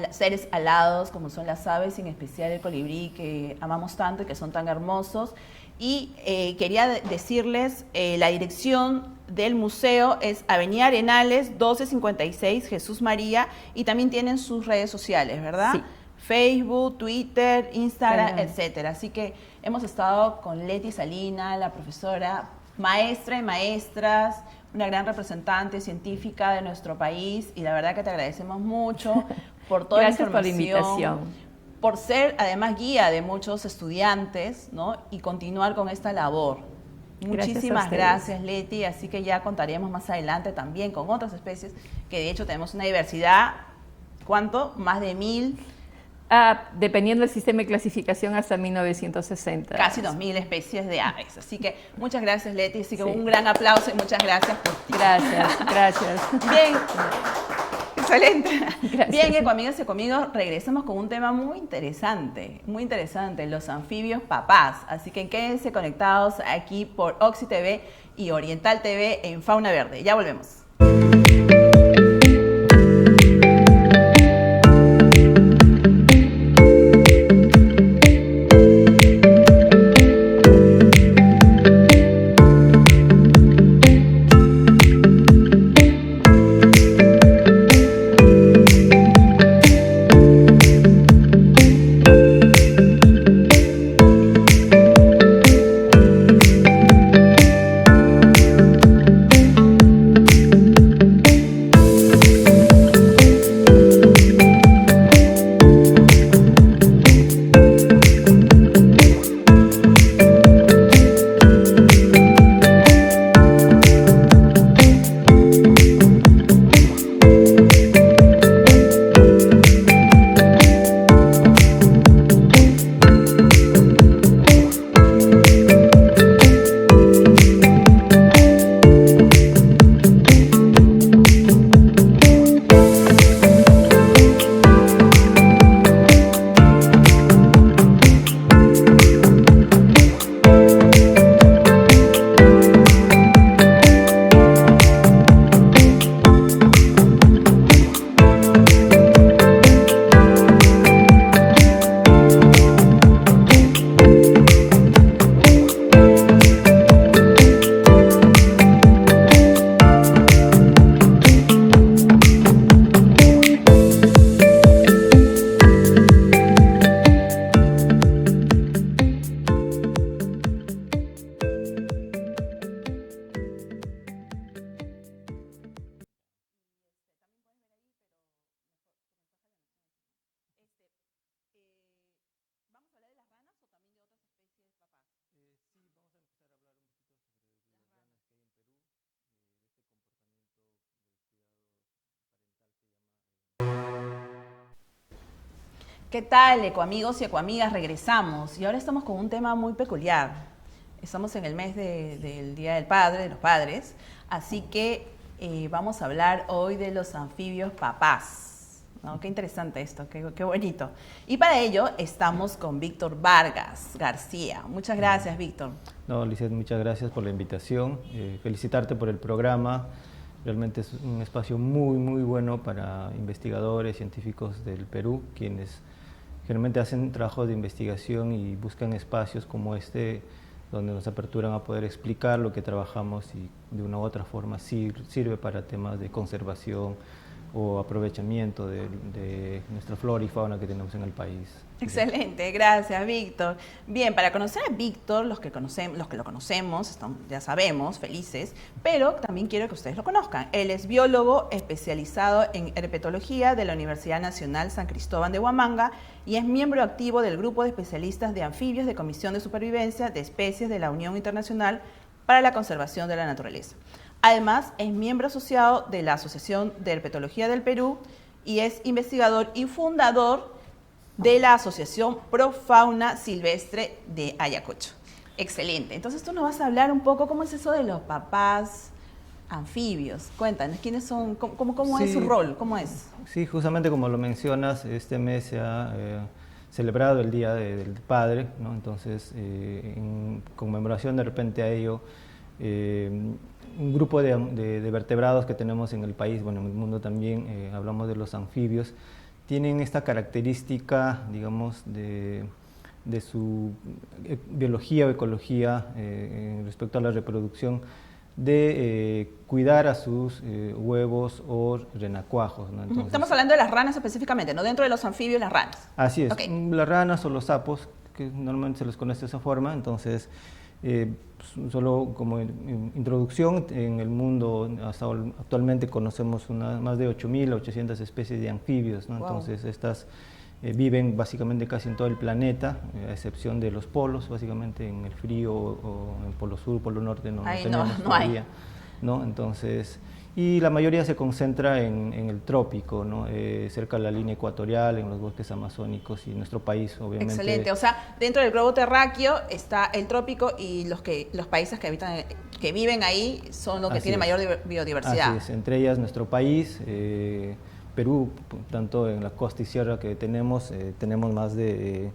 seres alados como son las aves, y en especial el colibrí que amamos tanto y que son tan hermosos. Y quería decirles, la dirección del museo es Avenida Arenales 1256 Jesús María, y también tienen sus redes sociales, ¿verdad? Sí. Facebook, Twitter, Instagram, etcétera. Así que hemos estado con Leti Salina, la profesora, maestra de maestras, una gran representante científica de nuestro país, y la verdad que te agradecemos mucho por toda la información. Gracias por la invitación. Por ser además guía de muchos estudiantes, ¿no? Y continuar con esta labor. Muchísimas gracias, Leti. Así que ya contaremos más adelante también con otras especies, que de hecho tenemos una diversidad, ¿cuánto? Más de 1000. Dependiendo del sistema de clasificación, hasta 1960. Casi 2000 especies de aves. Así que muchas gracias, Leti. Así que un gran aplauso y muchas gracias por ti. Gracias. Bien. Excelente. Gracias. Bien, ecoamigas y ecoamigos, regresemos con un tema muy interesante, los anfibios papás. Así que quédense conectados aquí por Oxy TV y Oriental TV en Fauna Verde. Ya volvemos. ¿Qué tal, ecoamigos y ecoamigas? Regresamos y ahora estamos con un tema muy peculiar. Estamos en el mes del Día del Padre, de los padres, así que vamos a hablar hoy de los anfibios papás, ¿no? Qué interesante esto, qué bonito. Y para ello estamos con Víctor Vargas García. Muchas gracias, Víctor. No, Lizeth, muchas gracias por la invitación. Felicitarte por el programa. Realmente es un espacio muy bueno para investigadores, científicos del Perú, quienes generalmente hacen trabajos de investigación y buscan espacios como este, donde nos aperturan a poder explicar lo que trabajamos y de una u otra forma sirve para temas de conservación o aprovechamiento de nuestra flora y fauna que tenemos en el país. Excelente, gracias, Víctor. Bien, para conocer a Víctor, los que lo conocemos, ya sabemos, felices, pero también quiero que ustedes lo conozcan. Él es biólogo especializado en herpetología de la Universidad Nacional San Cristóbal de Huamanga y es miembro activo del grupo de especialistas de anfibios de Comisión de Supervivencia de Especies de la Unión Internacional para la Conservación de la Naturaleza. Además, es miembro asociado de la Asociación de Herpetología del Perú y es investigador y fundador de la Asociación Pro Fauna Silvestre de Ayacucho. Excelente. Entonces tú nos vas a hablar un poco cómo es eso de los papás anfibios. Cuéntanos, ¿quiénes son? ¿Cómo es su rol? ¿Cómo es? Sí, justamente como lo mencionas, este mes se ha celebrado el Día del Padre, ¿no? Entonces, en conmemoración de repente a ello, un grupo de vertebrados que tenemos en el país, bueno, en el mundo también, hablamos de los anfibios, tienen esta característica, digamos, de su biología o ecología respecto a la reproducción, de cuidar a sus huevos o renacuajos, ¿no? Entonces, estamos hablando de las ranas específicamente, ¿no? Dentro de los anfibios, las ranas. Así es, Okay. Las ranas o los sapos, que normalmente se los conoce de esa forma, entonces, solo como introducción, en el mundo hasta actualmente conocemos más de 8.800 especies de anfibios, ¿no? Wow. Entonces estas viven básicamente casi en todo el planeta, a excepción de los polos, básicamente en el frío o en el polo sur, polo norte no tenemos todavía, ¿no? Entonces, y la mayoría se concentra en el trópico, ¿no? Cerca de la línea ecuatorial, en los bosques amazónicos y nuestro país, obviamente. Excelente, o sea, dentro del globo terráqueo está el trópico y los países que viven ahí son los que tienen mayor biodiversidad. Así es, entre ellas nuestro país, Perú, tanto en la costa y sierra que tenemos más de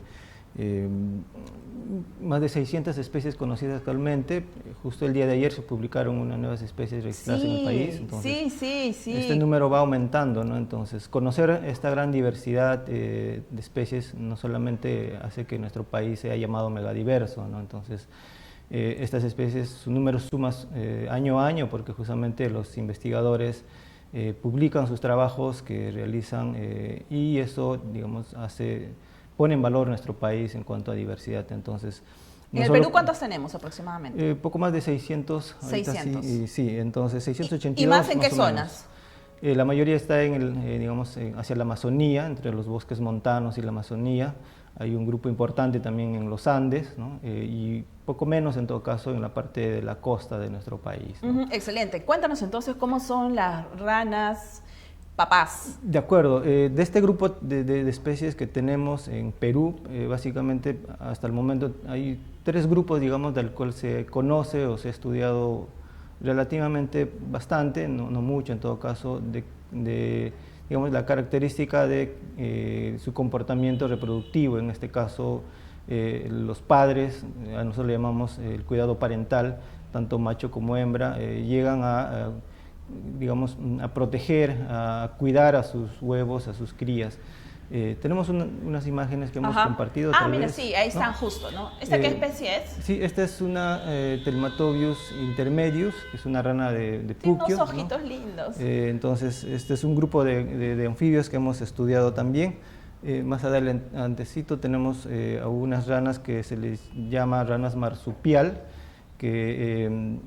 600 especies conocidas actualmente. Justo el día de ayer se publicaron unas nuevas especies registradas en el país. Entonces, sí. Este número va aumentando, ¿no? Entonces, conocer esta gran diversidad de especies no solamente hace que nuestro país sea llamado megadiverso, ¿no? Entonces, estas especies, su número suma año a año porque justamente los investigadores publican sus trabajos que realizan y eso, digamos, pone en valor nuestro país en cuanto a diversidad. Entonces, ¿en el Perú cuántos tenemos aproximadamente? Poco más de 600. 600. Sí, entonces 682. ¿Y más en qué zonas? La mayoría está digamos, hacia la Amazonía, entre los bosques montanos y la Amazonía. Hay un grupo importante también en los Andes, ¿no? Y poco menos en todo caso en la parte de la costa de nuestro país, ¿no? Excelente. Cuéntanos entonces cómo son las ranas papás. De acuerdo. De este grupo de especies que tenemos en Perú, básicamente hasta el momento hay 3 grupos, digamos, del cual se conoce o se ha estudiado relativamente bastante, no mucho en todo caso, digamos, la característica de su comportamiento reproductivo. En este caso, los padres, a nosotros le llamamos el cuidado parental, tanto macho como hembra, llegan digamos, a proteger, a cuidar a sus huevos, a sus crías. Tenemos unas imágenes que hemos compartido. Mira, sí, ahí están justo, ¿no? ¿Esta qué especie es? Sí, esta es una Telmatobius intermedius, que es una rana de Puquio. Tiene unos ojitos lindos. Entonces, este es un grupo de anfibios que hemos estudiado también. Más adelantecito tenemos algunas ranas que se les llama ranas marsupial, que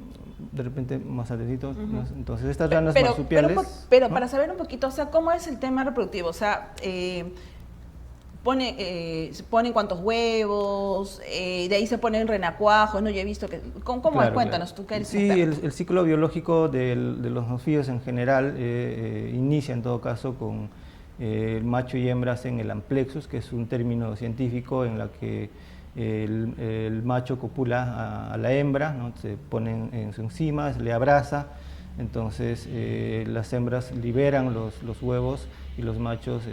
de repente más adelantito, entonces estas ranas marsupiales... Pero para saber un poquito, o sea, ¿cómo es el tema reproductivo? O sea, ponen cuántos huevos, de ahí se ponen renacuajos, ¿no? Yo he visto que... ¿Cómo es? Cuéntanos tú, ¿qué eres? Sí, el ciclo biológico de los anfibios en general inicia en todo caso con el macho y hembra hacen el amplexus, que es un término científico en la que el macho copula a la hembra, ¿no? Se pone en su encima, le abraza, entonces las hembras liberan los huevos y los machos,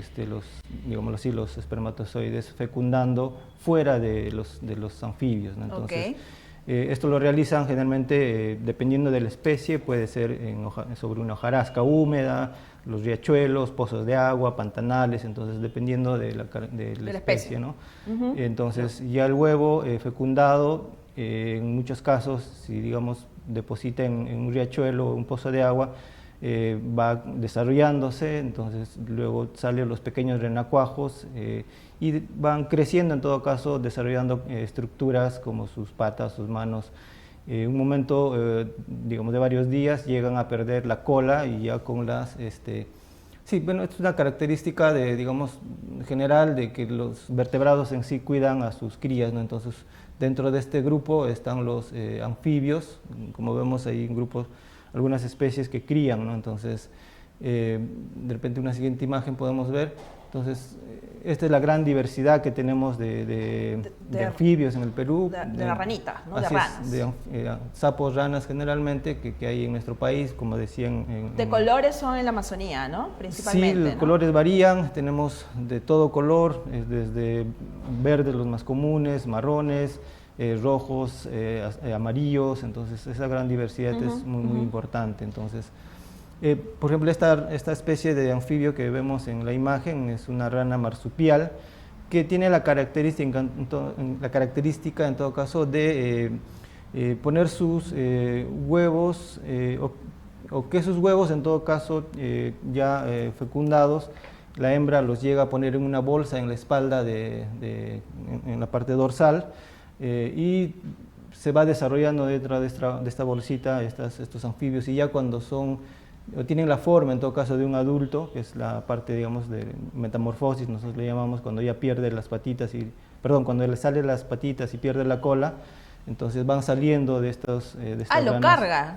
digámoslo así, los espermatozoides fecundando fuera de los anfibios, ¿no? Entonces, esto lo realizan generalmente, dependiendo de la especie, puede ser sobre una hojarasca húmeda, los riachuelos, pozos de agua, pantanales, entonces dependiendo de la especie, ¿no? Entonces ya el huevo fecundado, en muchos casos, si digamos deposita en un riachuelo o un pozo de agua, va desarrollándose, entonces luego salen los pequeños renacuajos y van creciendo, en todo caso desarrollando estructuras como sus patas, sus manos. Un momento, digamos, de varios días llegan a perder la cola y ya con las... sí, bueno, es una característica digamos, general de que los vertebrados en sí cuidan a sus crías, ¿no? Entonces, dentro de este grupo están los anfibios, como vemos ahí en grupos, algunas especies que crían, ¿no? Entonces, de repente una siguiente imagen podemos ver, entonces, esta es la gran diversidad que tenemos de anfibios en el Perú. De la ranita, ¿no? Así de ranas. Es, de sapos, ranas generalmente, que hay en nuestro país, como decían. De colores son en la Amazonía, ¿no? Principalmente. Sí, los colores varían, tenemos de todo color, desde verdes los más comunes, marrones, rojos, amarillos, entonces esa gran diversidad es muy importante. Entonces, por ejemplo, esta especie de anfibio que vemos en la imagen es una rana marsupial que tiene la característica en todo caso de poner sus huevos o que sus huevos en todo caso ya fecundados, la hembra los llega a poner en una bolsa en la espalda en la parte dorsal y se va desarrollando dentro de esta bolsita estos anfibios, y ya cuando tienen la forma en todo caso de un adulto, que es la parte, digamos, de metamorfosis, nosotros le llamamos cuando ya pierde las patitas, cuando le salen las patitas y pierde la cola, entonces van saliendo de estas lo ranas. Carga.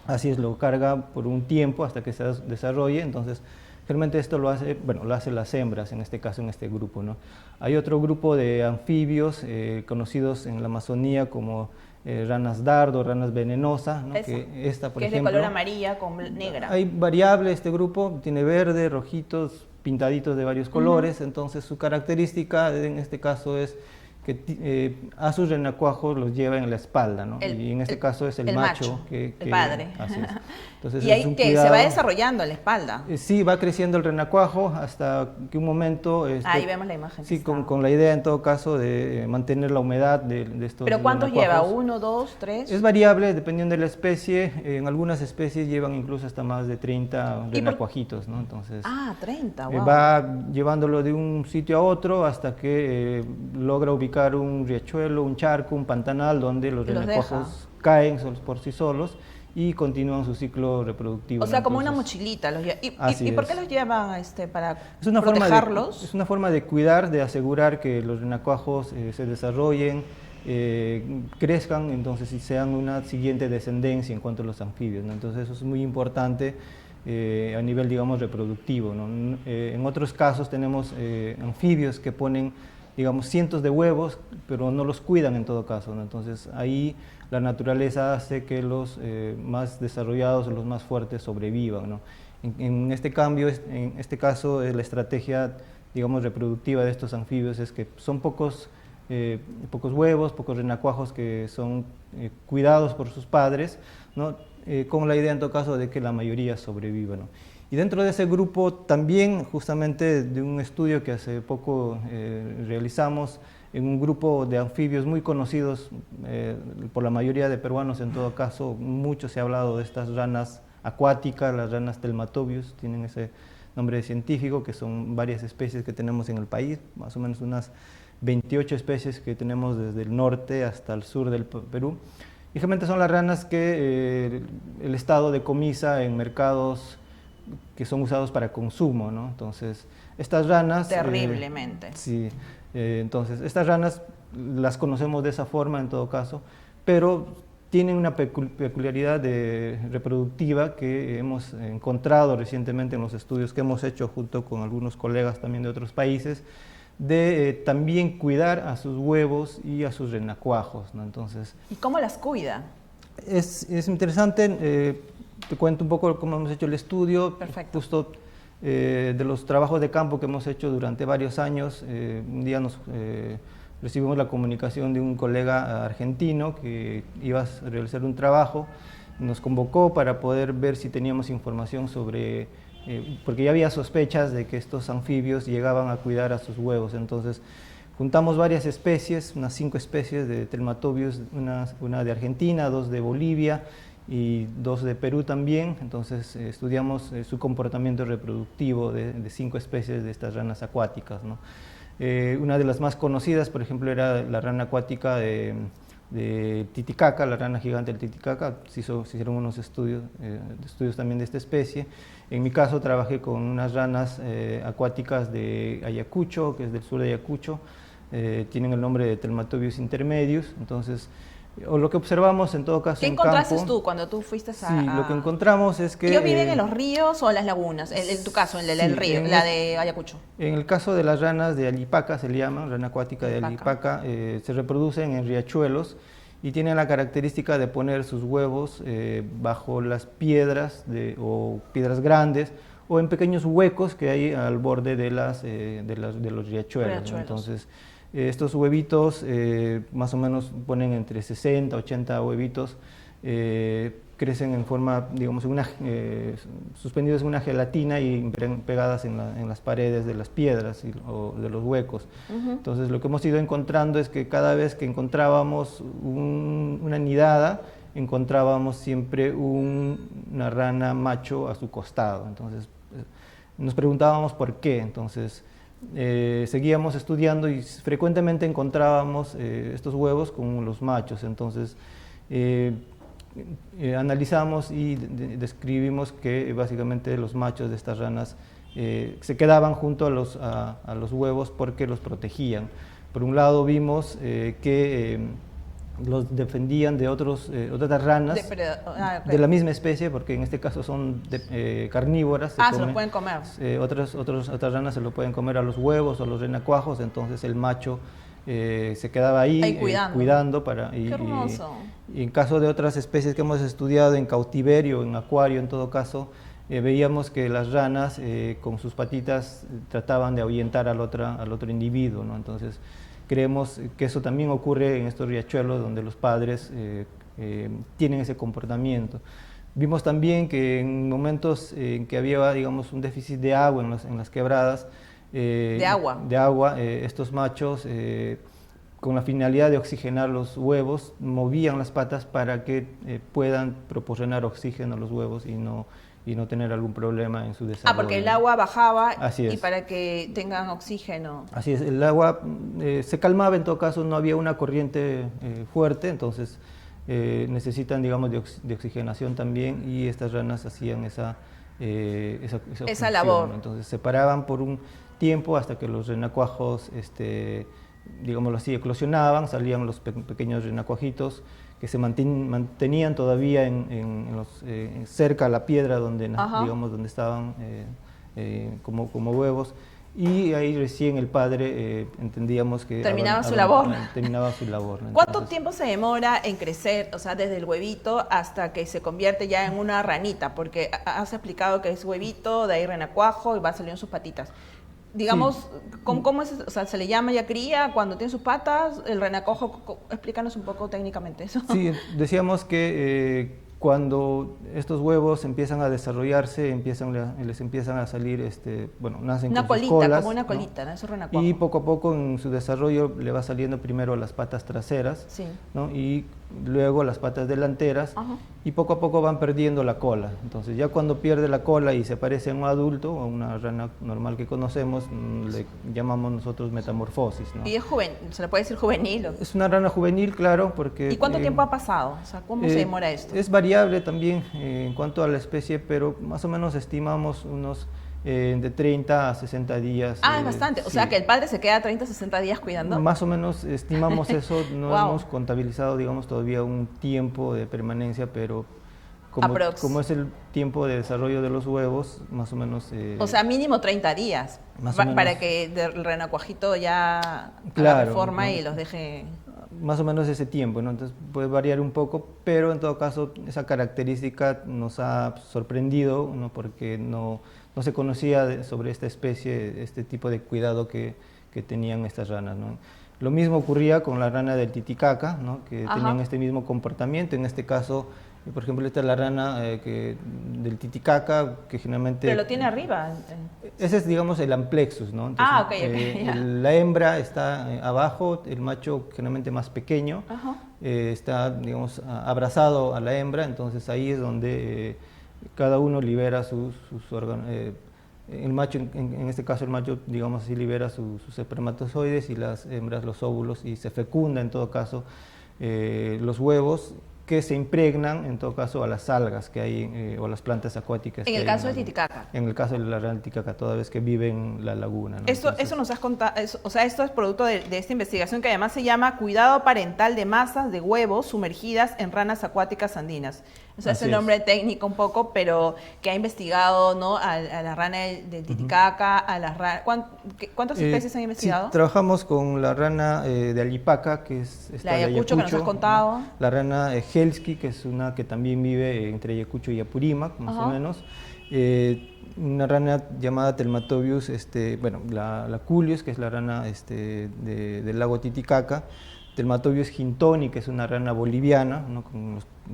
Así es, lo carga por un tiempo hasta que se desarrolle, entonces realmente esto lo hacen las hembras, en este caso, en este grupo, ¿no? Hay otro grupo de anfibios conocidos en la Amazonía como ranas dardo, ranas venenosas, ¿no? Que por es ejemplo, de color amarilla con negra. Hay variable este grupo, tiene verde, rojitos, pintaditos de varios colores, entonces su característica en este caso es que a sus renacuajos los lleva en la espalda, ¿no? Y en este caso es el macho, el padre. Así es. Entonces, y ahí que se va desarrollando en la espalda. Sí, va creciendo el renacuajo hasta que un momento... ahí vemos la imagen. Sí, con la idea en todo caso de mantener la humedad de estos ¿Pero cuántos renacuajos. lleva? ¿1, 2, 3? Es variable dependiendo de la especie. En algunas especies llevan incluso hasta más de 30 renacuajitos, ¿no? Entonces, 30, wow. Va llevándolo de un sitio a otro hasta que logra ubicar un riachuelo, un charco, un pantanal donde los renacuajos caen por sí solos y continúan su ciclo reproductivo. O sea, ¿no? como Entonces, una mochilita. ¿Y por qué los llevan para protegerlos? Es una forma de cuidar, de asegurar que los renacuajos se desarrollen, crezcan, entonces y sean una siguiente descendencia en cuanto a los anfibios, ¿no? Entonces eso es muy importante a nivel, digamos, reproductivo, ¿no? En otros casos tenemos anfibios que ponen, digamos, cientos de huevos, pero no los cuidan en todo caso, ¿no? Entonces ahí la naturaleza hace que los más desarrollados o los más fuertes sobrevivan, ¿no? En este caso, la estrategia, digamos, reproductiva de estos anfibios es que son pocos huevos, pocos renacuajos que son cuidados por sus padres, ¿no? Con la idea en todo caso de que la mayoría sobreviva, ¿no? Y dentro de ese grupo también, justamente de un estudio que hace poco realizamos, en un grupo de anfibios muy conocidos por la mayoría de peruanos, en todo caso, mucho se ha hablado de estas ranas acuáticas, las ranas Telmatobius, tienen ese nombre científico, que son varias especies que tenemos en el país, más o menos unas 28 especies que tenemos desde el norte hasta el sur del Perú. Y realmente son las ranas que el Estado decomisa en mercados que son usados para consumo, ¿no? Entonces, estas ranas... Terriblemente. Sí, entonces, estas ranas las conocemos de esa forma en todo caso, pero tienen una peculiaridad reproductiva que hemos encontrado recientemente en los estudios que hemos hecho junto con algunos colegas también de otros países, de también cuidar a sus huevos y a sus renacuajos, ¿no? Entonces, ¿y cómo las cuida? Es interesante, te cuento un poco cómo hemos hecho el estudio. Perfecto. Justo de los trabajos de campo que hemos hecho durante varios años, un día recibimos la comunicación de un colega argentino que iba a realizar un trabajo, nos convocó para poder ver si teníamos información sobre, porque ya había sospechas de que estos anfibios llegaban a cuidar a sus huevos. Entonces juntamos varias especies, unas 5 especies de Telmatobius, una de Argentina, 2 de Bolivia y 2 de Perú también. Entonces estudiamos su comportamiento reproductivo de 5 especies de estas ranas acuáticas, ¿no? Una de las más conocidas, por ejemplo, era la rana acuática de Titicaca, la rana gigante del Titicaca. Se hicieron unos estudios también de esta especie. En mi caso trabajé con unas ranas acuáticas de Ayacucho, que es del sur de Ayacucho. Tienen el nombre de Telmatobius intermedius. Entonces, o lo que observamos en todo caso ¿qué en campo... encontraste tú cuando tú fuiste a...? Sí, lo que encontramos es que... ¿Ellos viven en los ríos o en las lagunas? En tu caso, en el río, la de Ayacucho. En el caso de las ranas de Alipaca, se le llama, rana acuática de Alipaca, se reproducen en riachuelos y tienen la característica de poner sus huevos bajo las piedras o piedras grandes o en pequeños huecos que hay al borde de los riachuelos, ¿no? Entonces, estos huevitos más o menos ponen entre 60 80 huevitos, crecen en forma, digamos, suspendidos en una gelatina y pegadas en las paredes de las piedras o de los huecos. Entonces lo que hemos ido encontrando es que cada vez que encontrábamos una nidada, encontrábamos siempre una rana macho a su costado. Entonces nos preguntábamos por qué. Entonces seguíamos estudiando y frecuentemente encontrábamos estos huevos con los machos. Entonces analizamos y describimos que básicamente los machos de estas ranas se quedaban junto a los huevos porque los protegían. Por un lado vimos que los defendían de otras ranas de la misma especie, porque en este caso son carnívoras. Se los pueden comer. Otras ranas se lo pueden comer a los huevos o a los renacuajos, entonces el macho se quedaba ahí cuidando Qué hermoso. Y en caso de otras especies que hemos estudiado en cautiverio, en acuario en todo caso, veíamos que las ranas con sus patitas trataban de ahuyentar al otro individuo, ¿no? Entonces creemos que eso también ocurre en estos riachuelos donde los padres tienen ese comportamiento. Vimos también que en momentos en que había, digamos, un déficit de agua en las quebradas, de agua, estos machos con la finalidad de oxigenar los huevos movían las patas para que puedan proporcionar oxígeno a los huevos y no tener algún problema en su desarrollo. Porque el agua bajaba y para que tengan oxígeno. Así es, el agua se calmaba, en todo caso no había una corriente fuerte, entonces necesitan, digamos, de oxigenación también, y estas ranas hacían esa función, labor. Entonces se paraban por un tiempo hasta que los renacuajos, digámoslo así, eclosionaban, salían los pequeños renacuajitos que se mantenían todavía cerca a la piedra donde, digamos, donde estaban como huevos, y ahí recién el padre entendíamos que terminaba su labor. ¿No? ¿Cuánto tiempo se demora en crecer, o sea, desde el huevito hasta que se convierte ya en una ranita? Porque has explicado que es huevito, de ahí renacuajo y va saliendo sus patitas. Digamos, sí. ¿Cómo es? O sea, ¿se le llama ya cría cuando tiene sus patas? El renacuajo, explícanos un poco técnicamente eso. Sí, decíamos que cuando estos huevos empiezan a desarrollarse, les empiezan a salir, nacen una con colita, sus colas, como una colita, ¿no? Eso es renacuajo. Y poco a poco en su desarrollo le va saliendo primero las patas traseras, sí, ¿no? Y luego las patas delanteras, y poco a poco van perdiendo la cola. Entonces ya cuando pierde la cola y se parece a un adulto, o a una rana normal que conocemos, le llamamos nosotros metamorfosis, ¿no? ¿Y es juvenil? ¿Se le puede decir juvenil? Es una rana juvenil, claro, porque... ¿Y cuánto tiempo ha pasado? O sea, ¿cómo se demora esto? Es variable también en cuanto a la especie, pero más o menos estimamos unos de 30 a 60 días. Es bastante. O sí. sea, que el padre se queda 30 a 60 días cuidando. Más o menos estimamos eso, no Wow. hemos contabilizado, digamos, todavía un tiempo de permanencia, pero como es el tiempo de desarrollo de los huevos, más o menos... o sea, mínimo 30 días, más o menos, para que el renacuajito ya claro, haga forma, ¿no? Y los deje... Más o menos ese tiempo, ¿no? Entonces puede variar un poco, pero en todo caso esa característica nos ha sorprendido, ¿no? Porque no se conocía sobre esta especie, este tipo de cuidado que tenían estas ranas, ¿no? Lo mismo ocurría con la rana del Titicaca, ¿no? Que tenían este mismo comportamiento. En este caso, por ejemplo, esta es la rana del Titicaca, que generalmente... Pero lo tiene arriba. Ese es, digamos, el amplexus, ¿no? Entonces, ok. La hembra está abajo, el macho generalmente más pequeño, está, digamos, abrazado a la hembra, entonces ahí es donde cada uno libera sus órganos. El macho, en este caso el macho, digamos así, libera sus espermatozoides y las hembras los óvulos, y se fecunda en todo caso los huevos, que se impregnan en todo caso a las algas que hay o a las plantas acuáticas. En el caso del Titicaca. En el caso de la rana Titicaca, toda vez que vive en la laguna, ¿no? Eso nos has contado, o sea, esto es producto de esta investigación que además se llama Cuidado parental de masas de huevos sumergidas en ranas acuáticas andinas. O sea, es el nombre técnico un poco, pero que ha investigado, ¿no? A la rana del Titicaca, a las ranas... ¿Cuántas especies han investigado? Sí, trabajamos con la rana de Alipaca, que es la de Ayacucho, que nos has contado. ¿no? La rana Helsky, que es una que también vive entre Ayacucho y Apurímac, más o menos. Una rana llamada Telmatobius, bueno, la Culius, que es la rana del lago Titicaca. Telmatobius hintoni, que es una rana boliviana, ¿no?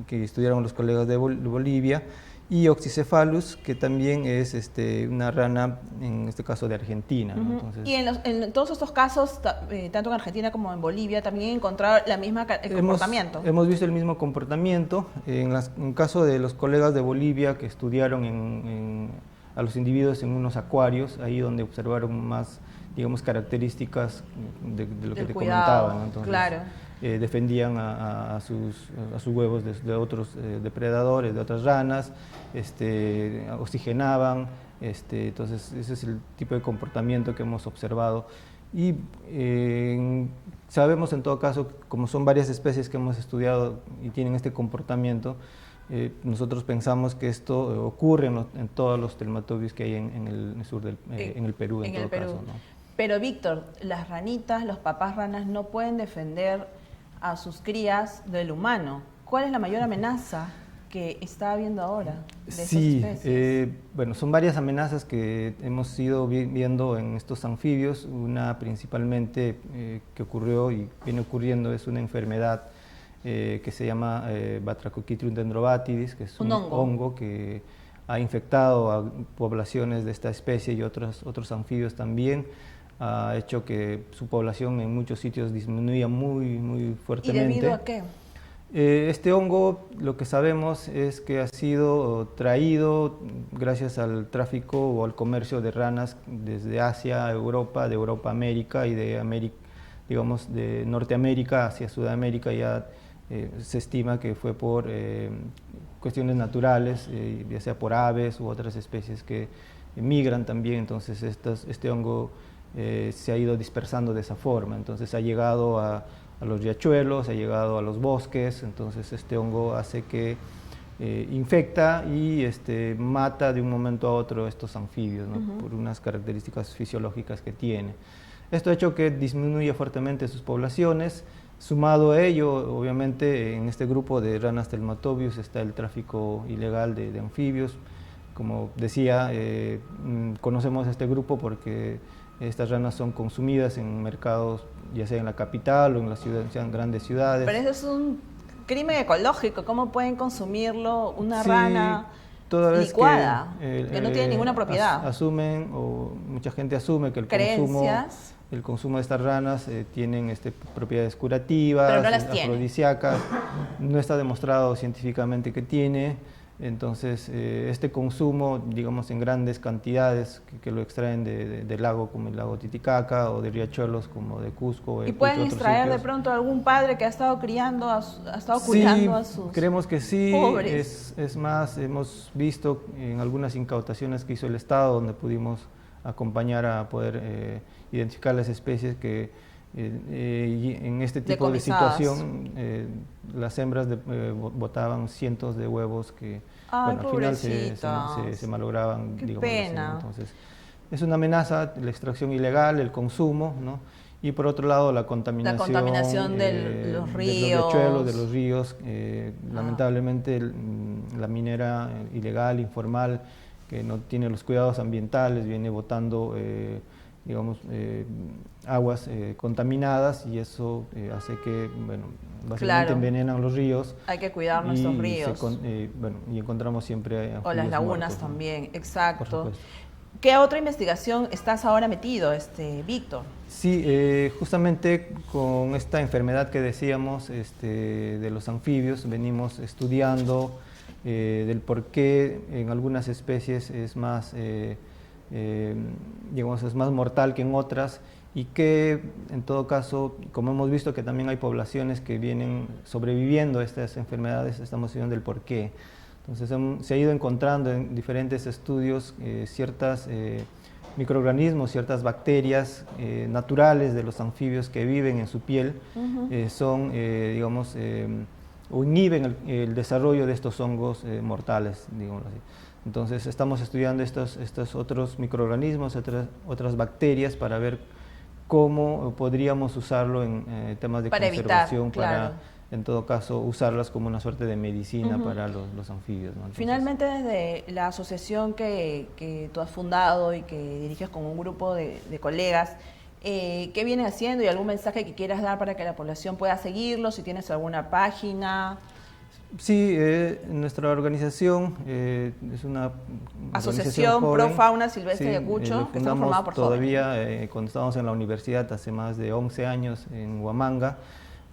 Que estudiaron los colegas de Bolivia, y Oxycephalus, que también es una rana, en este caso de Argentina, ¿no? Entonces, y en todos estos casos, tanto en Argentina como en Bolivia, también encontraron la misma comportamiento. Hemos visto el mismo comportamiento. En el caso de los colegas de Bolivia que estudiaron a los individuos en unos acuarios, ahí donde observaron más, digamos, características de lo que te comentaba, ¿no? Entonces, claro. Defendían a sus huevos de otros depredadores, de otras ranas, oxigenaban, entonces ese es el tipo de comportamiento que hemos observado. Y sabemos en todo caso, como son varias especies que hemos estudiado y tienen este comportamiento, nosotros pensamos que esto ocurre en todos los telmatobius que hay en el sur en el Perú, en todo caso, ¿no? Pero Víctor, las ranitas, los papás ranas no pueden defender a sus crías del humano. ¿Cuál es la mayor amenaza que está habiendo ahora de esas especies? Bueno, son varias amenazas que hemos ido viendo en estos anfibios. Una principalmente que ocurrió y viene ocurriendo es una enfermedad que se llama Batrachochytrium dendrobatidis, que es un hongo que ha infectado a poblaciones de esta especie y otros anfibios también. Ha hecho que su población en muchos sitios disminuya muy fuertemente. ¿Y debido a qué? Este hongo, lo que sabemos es que ha sido traído gracias al tráfico o al comercio de ranas desde Asia a Europa, de Europa a América, y de América, digamos, de Norteamérica hacia Sudamérica. Ya se estima que fue por cuestiones naturales, ya sea por aves u otras especies que migran también. Entonces este hongo se ha ido dispersando de esa forma, entonces ha llegado a los riachuelos, ha llegado a los bosques. Entonces este hongo hace que infecta y mata de un momento a otro estos anfibios, ¿no? Por unas características fisiológicas que tiene. Esto ha hecho que disminuya fuertemente sus poblaciones. Sumado a ello, obviamente, en este grupo de ranas telmatobius está el tráfico ilegal de anfibios. Como decía, conocemos este grupo porque estas ranas son consumidas en mercados, ya sea en la capital o en las ciudades, sean grandes ciudades. Pero eso es un crimen ecológico. ¿Cómo pueden consumirlo una rana licuada, que no tiene ninguna propiedad? Asumen, o mucha gente asume que el consumo de estas ranas tienen propiedades curativas, pero no las afrodisíacas. No está demostrado científicamente que tiene. Entonces, este consumo, digamos, en grandes cantidades que lo extraen del lago, como el lago Titicaca, o de riachuelos como de Cusco. ¿Y pueden extraer de pronto algún padre que ha estado criando, ha estado cuidando a sus creemos que sí. pobres? Es más, hemos visto en algunas incautaciones que hizo el Estado, donde pudimos acompañar a poder identificar las especies que en este tipo de situación las hembras botaban cientos de huevos que al final se malograban. Qué digamos pena. así. Entonces, es una amenaza la extracción ilegal, el consumo, ¿no? Y por otro lado la contaminación de los ríos. de los riachuelos, de los ríos. Lamentablemente la minera ilegal, informal, que no tiene los cuidados ambientales, viene botando digamos, aguas contaminadas, y eso hace que, bueno, básicamente envenenan los ríos. Hay que cuidar nuestros ríos. Y encontramos siempre o las lagunas muertos, también, ¿no? exacto. ¿Qué otra investigación estás ahora metido, Víctor? Sí, justamente con esta enfermedad que decíamos de los anfibios, venimos estudiando del por qué en algunas especies es más digamos, es más mortal que en otras, y que en todo caso, como hemos visto que también hay poblaciones que vienen sobreviviendo a estas enfermedades, estamos estudiando el por qué. Entonces se ha ido encontrando en diferentes estudios ciertos microorganismos, ciertas bacterias naturales de los anfibios que viven en su piel, son, digamos, o inhiben el desarrollo de estos hongos mortales, digamos así. Entonces estamos estudiando estos otros microorganismos, otras bacterias, para ver cómo podríamos usarlo en temas de conservación, para en todo caso usarlas como una suerte de medicina para los anfibios, ¿no? Entonces, finalmente, desde la asociación que tú has fundado y que diriges con un grupo de colegas, ¿qué vienen haciendo y algún mensaje que quieras dar para que la población pueda seguirlo? Si tienes alguna página. Sí, nuestra organización es una Asociación Pro Fauna Silvestre Ayacucho, que está formada por todavía cuando estábamos en la universidad hace más de 11 años en Huamanga.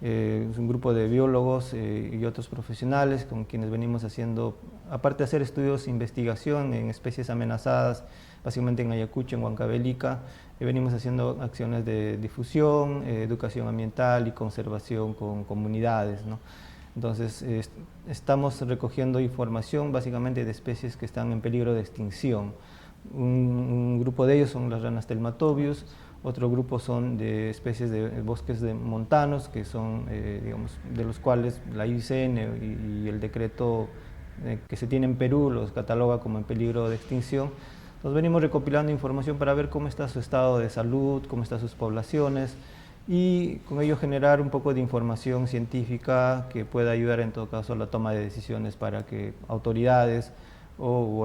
Es un grupo de biólogos y otros profesionales con quienes venimos haciendo, aparte de hacer estudios de investigación en especies amenazadas, básicamente en Ayacucho, en Huancavelica, venimos haciendo acciones de difusión, educación ambiental y conservación con comunidades, ¿no? Entonces, estamos recogiendo información básicamente de especies que están en peligro de extinción. Un grupo de ellos son las ranas Telmatobius, otro grupo son de especies de bosques montanos, que son, digamos, de los cuales la IUCN y el decreto que se tiene en Perú los cataloga como en peligro de extinción. Entonces, venimos recopilando información para ver cómo está su estado de salud, cómo están sus poblaciones, y con ello generar un poco de información científica que pueda ayudar en todo caso a la toma de decisiones para que autoridades o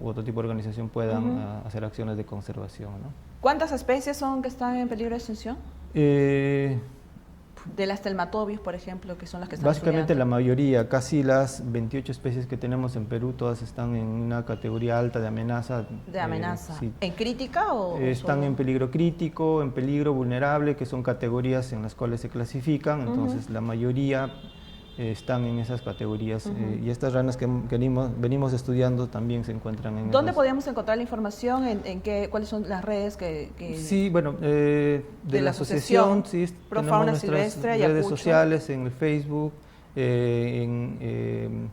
otro tipo de organización puedan hacer acciones de conservación, ¿no? ¿Cuántas especies son que están en peligro de extinción? De las Telmatobius, por ejemplo, que son las que están básicamente estudiando. La mayoría, casi las 28 especies que tenemos en Perú, todas están en una categoría alta de amenaza. ¿De amenaza? Sí. ¿En crítica o están solo? en peligro crítico, en peligro vulnerable, que son categorías en las cuales se clasifican. Entonces la mayoría están en esas categorías, y estas ranas que venimos estudiando también se encuentran en ¿Dónde podríamos encontrar la información? ¿Cuáles son las redes Sí, bueno, de la asociación, sí, Pro tenemos Fauna nuestras Silvestre redes Ayacucho. sociales, en el Facebook, en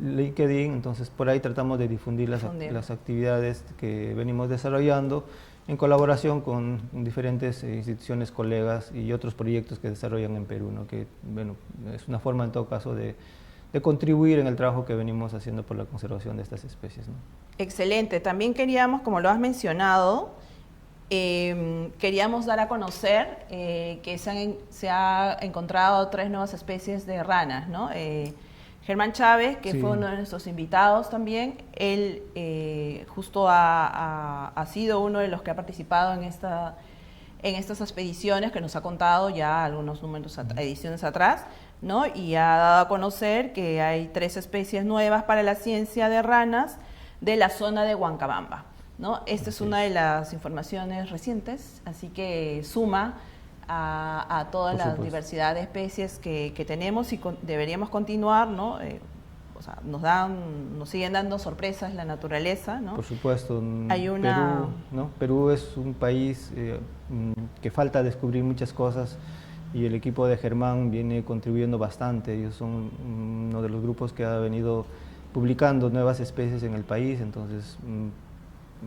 LinkedIn. Entonces por ahí tratamos de difundir las actividades que venimos desarrollando en colaboración con diferentes instituciones, colegas y otros proyectos que desarrollan en Perú, ¿no? Que, bueno, es una forma en todo caso de contribuir en el trabajo que venimos haciendo por la conservación de estas especies, ¿no? Excelente. También queríamos, como lo has mencionado, queríamos dar a conocer que se ha encontrado 3 nuevas especies de ranas, ¿no? Germán Chávez, que fue uno de nuestros invitados también, él justo ha sido uno de los que ha participado en estas expediciones, que nos ha contado ya algunos ediciones atrás, ¿no? Y ha dado a conocer que hay 3 especies nuevas para la ciencia de ranas de la zona de Huancabamba, ¿no? Esta es una de las informaciones recientes, así que suma a toda la diversidad de especies que tenemos, y deberíamos continuar, ¿no? o sea, nos siguen dando sorpresas la naturaleza, ¿no? Por supuesto. Hay una... Perú, ¿no? Perú es un país que falta descubrir muchas cosas y el equipo de Germán viene contribuyendo bastante. Ellos son uno de los grupos que ha venido publicando nuevas especies en el país, entonces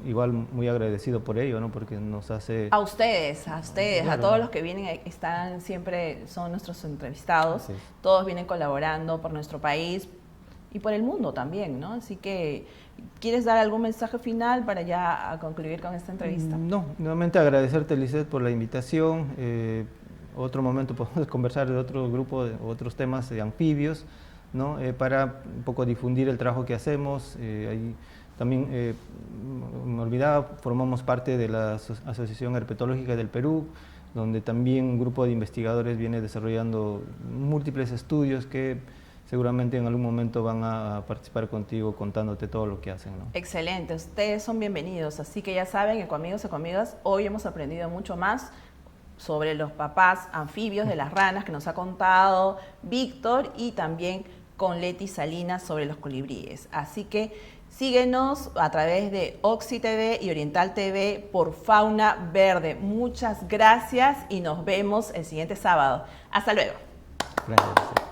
igual muy agradecido por ello, ¿no? Porque nos hace... A ustedes, claro, a todos los que vienen, están siempre, son nuestros entrevistados, sí. Todos vienen colaborando por nuestro país y por el mundo también, ¿no? Así que, ¿quieres dar algún mensaje final para ya concluir con esta entrevista? No, nuevamente agradecerte, Lisette, por la invitación. Otro momento podemos conversar de otro grupo, de otros temas de anfibios, ¿no? Para un poco difundir el trabajo que hacemos. También, me olvidaba, formamos parte de la Asociación Herpetológica del Perú, donde también un grupo de investigadores viene desarrollando múltiples estudios que seguramente en algún momento van a participar contigo contándote todo lo que hacen, ¿no? Excelente, ustedes son bienvenidos, así que ya saben, ecoamigos, ecoamigas, hoy hemos aprendido mucho más sobre los papás anfibios de las ranas que nos ha contado Víctor y también con Leti Salinas sobre los colibríes. Así que síguenos a través de Oxy TV y Oriental TV por Fauna Verde. Muchas gracias y nos vemos el siguiente sábado. Hasta luego. Gracias.